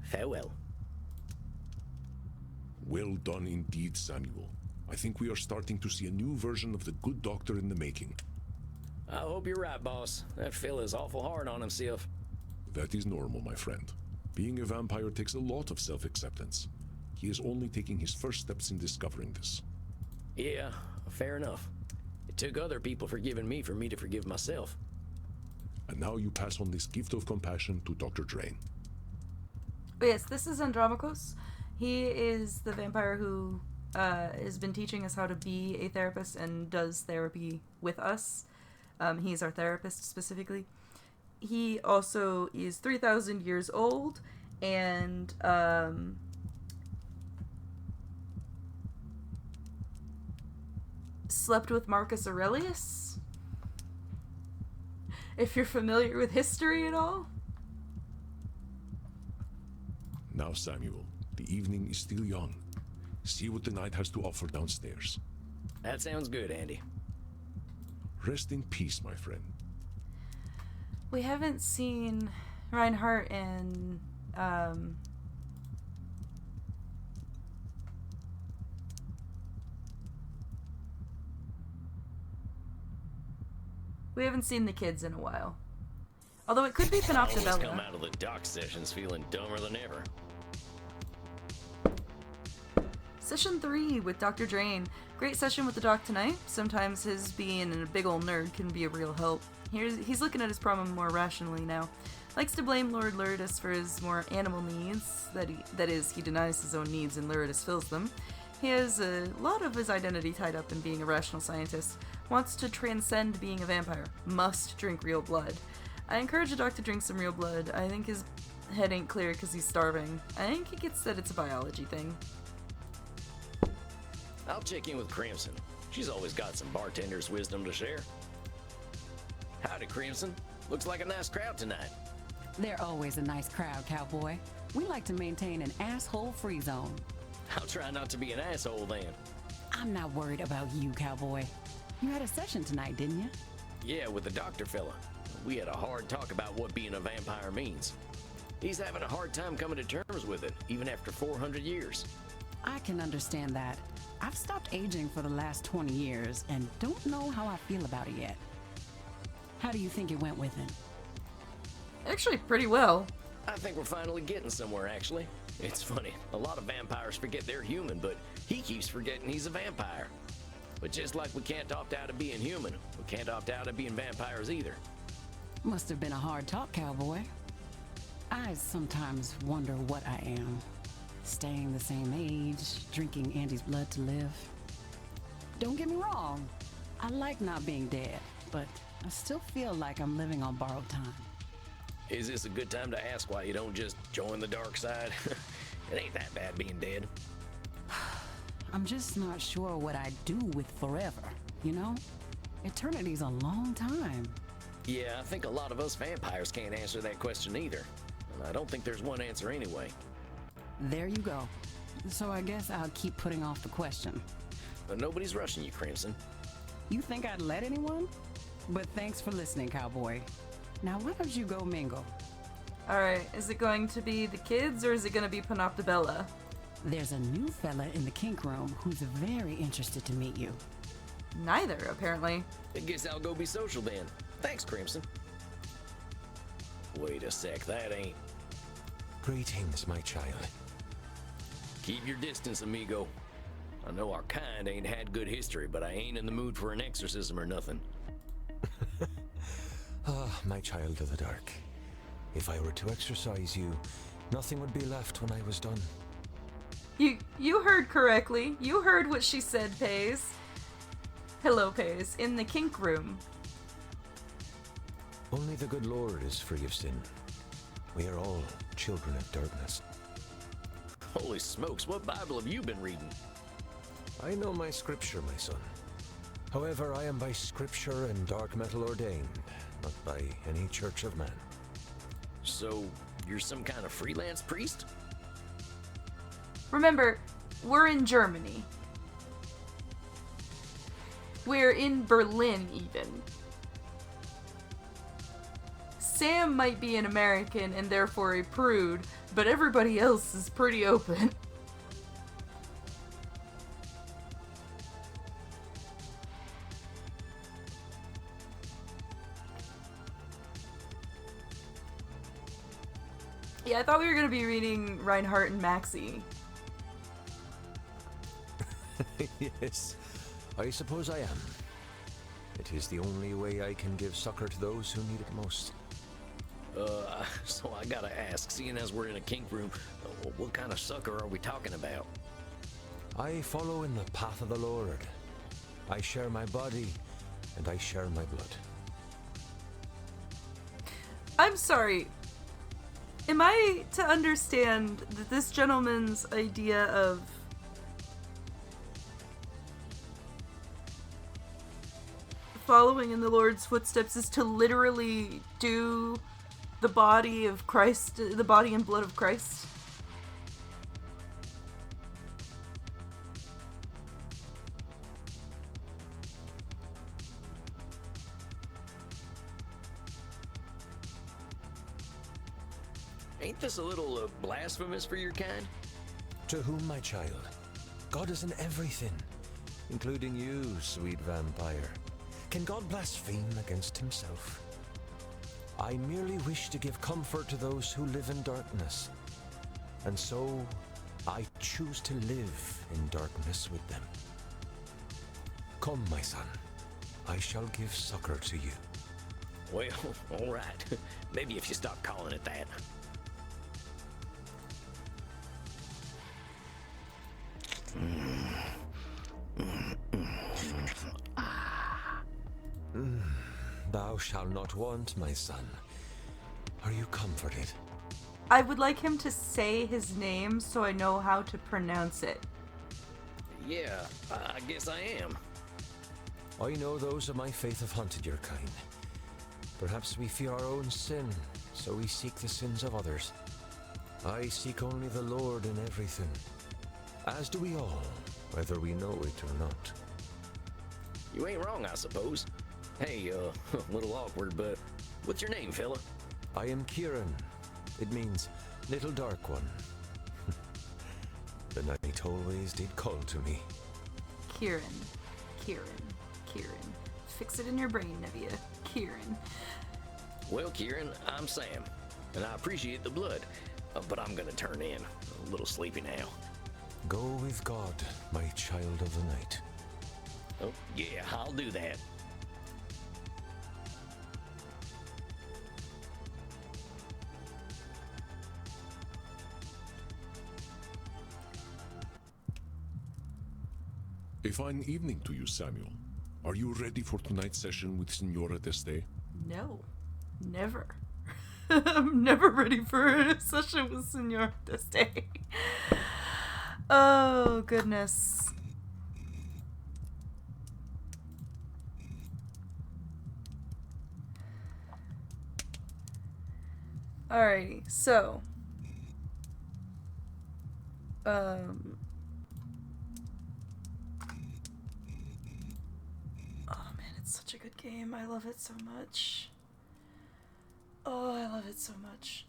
Farewell. Well done indeed, Samuel. I think we are starting to see a new version of the good doctor in the making. I hope you're right, boss. That fella's awful hard on himself. That is normal, my friend. Being a vampire takes a lot of self-acceptance. He is only taking his first steps in discovering this. Yeah, fair enough. It took other people forgiving me for me to forgive myself. And now you pass on this gift of compassion to Dr. Drain. But yes, this is Andromachos. He is the vampire who has been teaching us how to be a therapist and does therapy with us. He's our therapist specifically. He also is 3,000 years old and slept with Marcus Aurelius. If you're familiar with history at all. Now, Samuel, the evening is still young. See what the night has to offer downstairs. That sounds good, Andy. Rest in peace, my friend. We haven't seen Reinhardt in we haven't seen the kids in a while. Although it could be I always Panoptabella. come out of the doc sessions feeling dumber than ever. Session 3 with Dr. Drain. Great session with the doc tonight. Sometimes his being a big ol' nerd can be a real help. He's looking at his problem more rationally now. Likes to blame Lord Luridus for his more animal needs. That is, he denies his own needs and Luridus fills them. He has a lot of his identity tied up in being a rational scientist. Wants to transcend being a vampire. Must drink real blood. I encourage the doc to drink some real blood. I think his head ain't clear because he's starving. I think he gets that it's a biology thing. I'll check in with Crimson. She's always got some bartender's wisdom to share. Howdy, Crimson. Looks like a nice crowd tonight. They're always a nice crowd, cowboy. We like to maintain an asshole-free zone. I'll try not to be an asshole then. I'm not worried about you, cowboy. You had a session tonight, didn't you? Yeah, with the doctor fella. We had a hard talk about what being a vampire means. He's having a hard time coming to terms with it, even after 400 years. I can understand that. I've stopped aging for the last 20 years and don't know how I feel about it yet. How do you think it went with him? Actually, pretty well. I think we're finally getting somewhere, actually. It's funny, a lot of vampires forget they're human, but he keeps forgetting he's a vampire. But just like we can't opt out of being human, we can't opt out of being vampires either. Must have been a hard talk, cowboy. I sometimes wonder what I am. Staying the same age, drinking Andy's blood to live. Don't get me wrong, I like not being dead, but I still feel like I'm living on borrowed time. Is this a good time to ask why you don't just join the dark side? It ain't that bad being dead. I'm just not sure what I'd do with forever, you know? Eternity's a long time. Yeah, I think a lot of us vampires can't answer that question either. And I don't think there's one answer anyway. There you go. So I guess I'll keep putting off the question. But nobody's rushing you, Crimson. You think I'd let anyone? But thanks for listening, cowboy. Now why don't you go mingle? Alright, is it going to be the kids or is it going to be Panoptabella? There's a new fella in the kink room who's very interested to meet you. Neither, apparently. I guess I'll go be social then. Thanks, Crimson. Wait a sec, that ain't... Greetings, my child. Keep your distance, amigo. I know our kind ain't had good history, but I ain't in the mood for an exorcism or nothing. Ah, my child of the dark. If I were to exorcise you, nothing would be left when I was done. You heard correctly. You heard what she said, Pace. Hello, Pace. In the kink room. Only the good Lord is free of sin. We are all children of darkness. Holy smokes, what Bible have you been reading? I know my scripture, my son. However, I am by scripture and dark metal ordained, not by any church of man. So, you're some kind of freelance priest? Remember, we're in Germany. We're in Berlin, even. Sam might be an American and therefore a prude, but everybody else is pretty open. Yeah, I thought we were going to be reading Reinhardt and Maxie. Yes, I suppose I am. It is the only way I can give succor to those who need it most. So I gotta ask, seeing as we're in a kink room, what kind of sucker are we talking about? I follow in the path of the Lord. I share my body, and I share my blood. I'm sorry. Am I to understand that this gentleman's idea of following in the Lord's footsteps is to literally do the body of Christ, the body and blood of Christ? Ain't this a little blasphemous for your kind? To whom, my child? God is in everything, including you, sweet vampire. Can God blaspheme against himself? I merely wish to give comfort to those who live in darkness, and so I choose to live in darkness with them. Come, my son, I shall give succor to you. Well, all right. Maybe if you stop calling it that. Thou shalt not want, my son. Are you comforted? I would like him to say his name so I know how to pronounce it. Yeah, I guess I am. I know those of my faith have hunted your kind. Perhaps we fear our own sin, so we seek the sins of others. I seek only the Lord in everything, as do we all, whether we know it or not. You ain't wrong, I suppose. Hey, a little awkward, but what's your name, fella? I am Kieran. It means little dark one. The night always did call to me. Kieran. Fix it in your brain, Nevia. Kieran. Well, Kieran, I'm Sam, and I appreciate the blood, but I'm gonna turn in. A little sleepy now. Go with God, my child of the night. Oh, yeah, I'll do that. A fine evening to you, Samuel. Are you ready for tonight's session with Signora D'Este? No. Never. I'm never ready for a session with Senor D'Este. Oh, goodness. Alrighty, so. Oh man, it's such a good game. I love it so much. Oh, I love it so much.